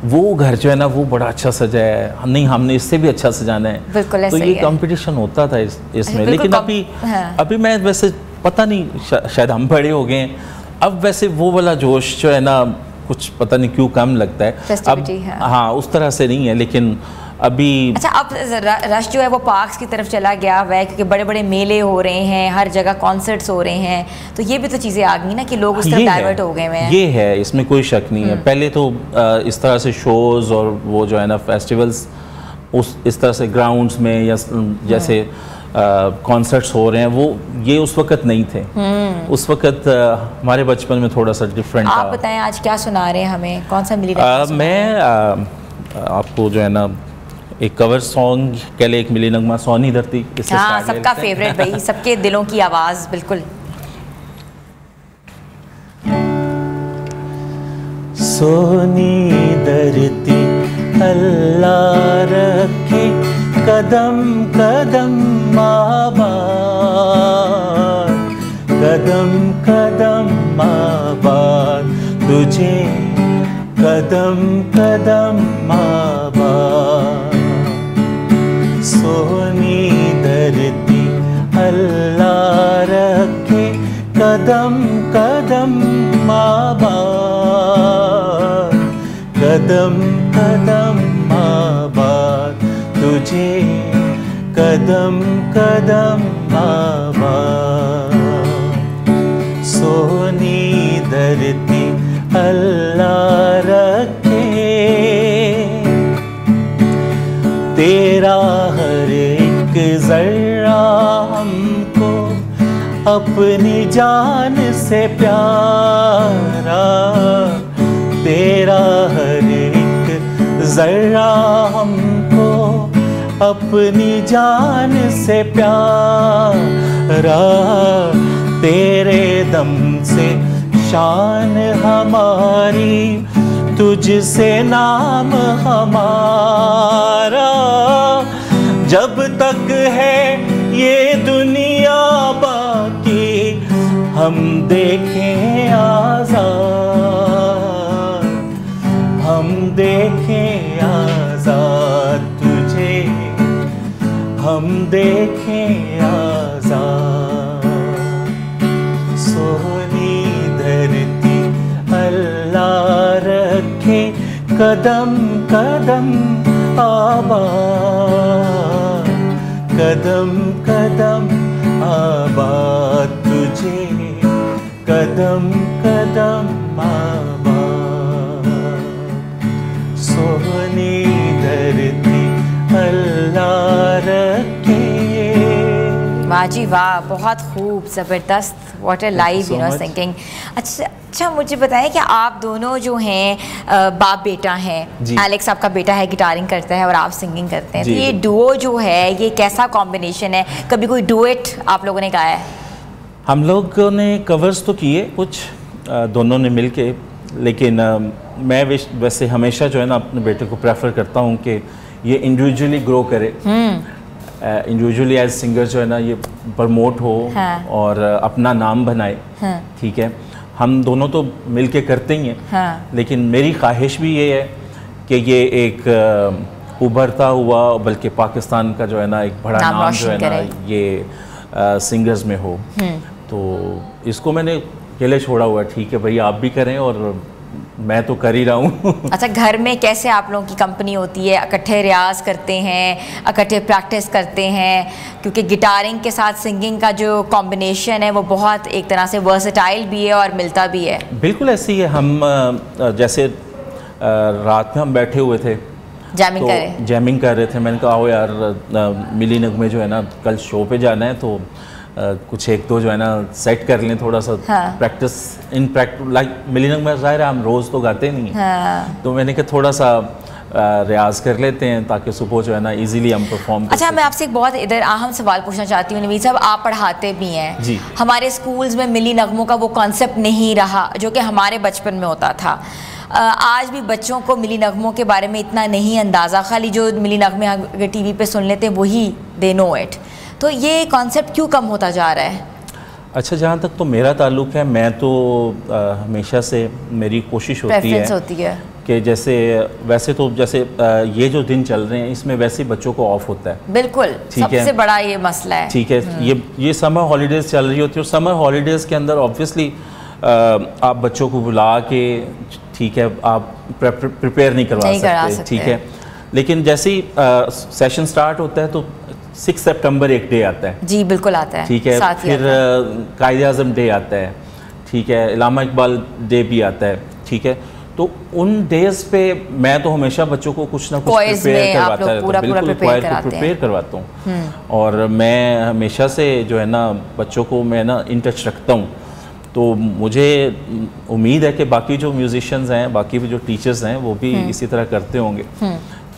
Speaker 5: वो घर जो है ना वो बड़ा अच्छा सजा है, नहीं हमने इससे भी अच्छा सजाना है।
Speaker 1: बिल्कुल
Speaker 5: तो ये कंपटीशन होता था इसमें। लेकिन अभी मैं वैसे पता नहीं, शायद हम बड़े हो गए हैं, अब वैसे वो वाला जोश जो है ना कुछ पता नहीं क्यों कम लगता है अब। हाँ, उस तरह से नहीं है, लेकिन अभी
Speaker 1: अच्छा अब रश जो है वो पार्क्स की तरफ चला गया हुआ है क्योंकि बड़े बड़े मेले हो रहे हैं, हर जगह कॉन्सर्ट्स हो रहे हैं, तो ये भी तो चीज़ें आ गई ना कि लोग उस तरफ डाइवर्ट हो गए हैं।
Speaker 5: ये है, इसमें कोई शक नहीं है। पहले तो इस तरह से शोज़ और वो जो है ना फेस्टिवल्स इस तरह से ग्राउंड्स में या जैसे कॉन्सर्ट्स हो रहे हैं वो ये उस वक्त नहीं थे। उस वक्त हमारे बचपन में थोड़ा सा डिफरेंट था।
Speaker 1: आप बताएं आज क्या सुना रहे हैं हमें, कौन सा मिली?
Speaker 5: मैं आपको जो है ना एक कवर सॉन्ग कह ले, एक मिली नगमा सोनी धरती,
Speaker 1: हाँ सबका फेवरेट भाई, सबके दिलों की आवाज़। बिल्कुल
Speaker 5: सोनी धरती अल्लाह रखे कदम कदम आबाद, कदम कदम आबाद तुझे, कदम कदम आबाद। सोनी धरती अल्लाह रखे कदम कदम आबाद, कदम कदम आबाद तुझे, कदम कदम आबाद। सोनी धरती अल्लाह रखे तेरा हर एक जर्रा हमको अपनी जान से प्यारा, तेरा हर एक जर्रा हमको अपनी जान से प्यारा, तेरे दम से शान हमारी, तुझसे नाम हमारा, जब तक है ये दुनिया बाकी हम देखें आज़ाद, हम देखें आज़ाद तुझे, हम देखें आज़ाद। सोनी धरती अल्लाह रखे कदम कदम आबाद, कदम कदम आबाद तुझे, कदम कदम आबाद। सोनी धरती अल्लाह रखे।
Speaker 1: वाह जी वाह, बहुत खूब, ज़बरदस्त, what a live you know singing. अच्छा मुझे बताएं कि आप दोनों जो हैं बाप बेटा हैं, एलेक्स आपका बेटा है, गिटारिंग करता है और आप सिंगिंग करते हैं, तो ये डुओ जो है ये कैसा कॉम्बिनेशन है? कभी कोई डुएट आप लोगों ने गाया है?
Speaker 5: हम लोगों ने कवर्स तो किए कुछ, दोनों ने मिल के, लेकिन मैं वैसे हमेशा जो है ना अपने बेटे को प्रेफर करता हूँ कि ये इंडिविजुअली ग्रो करे, इंडिविजुअली एज सिंगर जो है ना ये प्रमोट हो, हाँ। और अपना नाम बनाए, हाँ। ठीक है, हम दोनों तो मिलके करते ही हैं, हाँ। लेकिन मेरी ख्वाहिश भी ये है कि ये एक उभरता हुआ, बल्कि पाकिस्तान का जो है ना एक बड़ा नाम जो है ना ये सिंगर्स में हो, तो इसको मैंने अकेले छोड़ा हुआ है। ठीक है भाई, आप भी करें और मैं तो कर ही रहा हूँ।
Speaker 1: अच्छा, घर में कैसे आप लोगों की कंपनी होती है? इकट्ठे रियाज करते हैं, इकट्ठे प्रैक्टिस करते हैं? क्योंकि गिटारिंग के साथ सिंगिंग का जो कॉम्बिनेशन है वो बहुत एक तरह से वर्सेटाइल भी है और मिलता भी है। बिल्कुल ऐसे ही है। हम जैसे रात में हम बैठे हुए थे, जैमिंग कर रहे थे, मैंने कहा आओ यार मिली नगमे जो है ना कल शो पे जाना है, तो कुछ एक दो जो है ना सेट कर लें थोड़ा सा, हाँ। प्रैक्टिस इन प्रैक्टिस लाइक मिलीनग में ज़ाहिर है हम रोज़ तो गाते नहीं, हाँ। तो मैंने कहा थोड़ा सा रियाज कर लेते हैं ताकि सुबह जो है ना इजीली हम परफॉर्म। अच्छा, मैं आपसे एक बहुत इधर अहम सवाल पूछना चाहती हूँ नवीद साहब, आप पढ़ाते भी हैं जी। हमारे स्कूल्स में मिली नगमों का वो कॉन्सेप्ट नहीं रहा जो कि हमारे बचपन में होता था। आज भी बच्चों को मिली नगमों के बारे में इतना नहीं अंदाज़ा, खाली जो मिली नगमे अगर टीवी पे सुन लेते हैं वही दे नो इट, तो ये कॉन्सेप्ट क्यों कम होता जा रहा है? अच्छा, जहाँ तक तो मेरा ताल्लुक़ है, मैं तो हमेशा से मेरी कोशिश होती है कि जैसे वैसे तो जैसे ये जो दिन चल रहे हैं इसमें वैसे बच्चों को ऑफ होता है, बिल्कुल सबसे बड़ा ये मसला है, ठीक है। ये समर हॉलीडेज़ चल रही होती है और समर हॉलीडेज़ के अंदर ऑब्वियसली आप बच्चों को बुला के, ठीक है, आप प्रिपेयर नहीं करवा सकते, ठीक है, लेकिन जैसे ही सेशन स्टार्ट होता है तो 6 सितंबर एक डे आता है, जी बिल्कुल आता है, ठीक है, फिर कायद-ए-आज़म डे आता है, ठीक है, इलामा इकबाल डे भी आता है, ठीक है, तो उन डेज पे मैं तो हमेशा बच्चों को कुछ ना कुछ प्रिपेयर करवाता रहता हूँ, बिल्कुल प्रिपेयर करवाता हूँ, और मैं हमेशा से जो है ना बच्चों को मैं ना इन टच रखता हूँ। तो मुझे उम्मीद है कि बाकी जो म्यूजिशियंस हैं, बाकी जो टीचर्स हैं वो भी इसी तरह करते होंगे।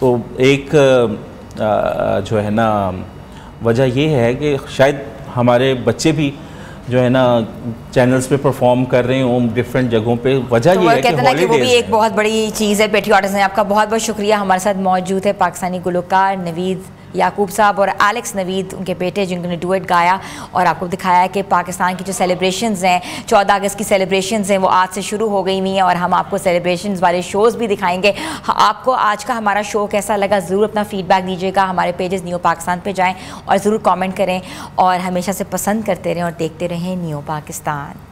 Speaker 1: तो एक जो है ना वजह ये है कि शायद हमारे बच्चे भी
Speaker 5: जो है ना चैनल्स पे परफॉर्म कर रहे हो डिफरेंट जगहों पे। वजह
Speaker 1: तो
Speaker 5: ये है कि
Speaker 1: वो भी एक बहुत बड़ी चीज़ है पेट्रियाटिज्म में। आपका बहुत बहुत शुक्रिया, हमारे साथ मौजूद है पाकिस्तानी गुलकार नवीद याकूब साहब और एलेक्स नवीद, उनके बेटे, जिन्होंने डुएट गाया और आपको दिखाया है कि पाकिस्तान की जो सेलिब्रेशंस हैं, 14 अगस्त की सेलिब्रेशंस हैं, वो आज से शुरू हो गई हुई हैं और हम आपको सेलिब्रेशंस वाले शोज़ भी दिखाएंगे। आपको आज का हमारा शो कैसा लगा ज़रूर अपना फीडबैक दीजिएगा। हमारे पेजेस न्यू पाकिस्तान पे जाएं और ज़रूर कमेंट करें और हमेशा से पसंद करते रहें और देखते रहें न्यू पाकिस्तान।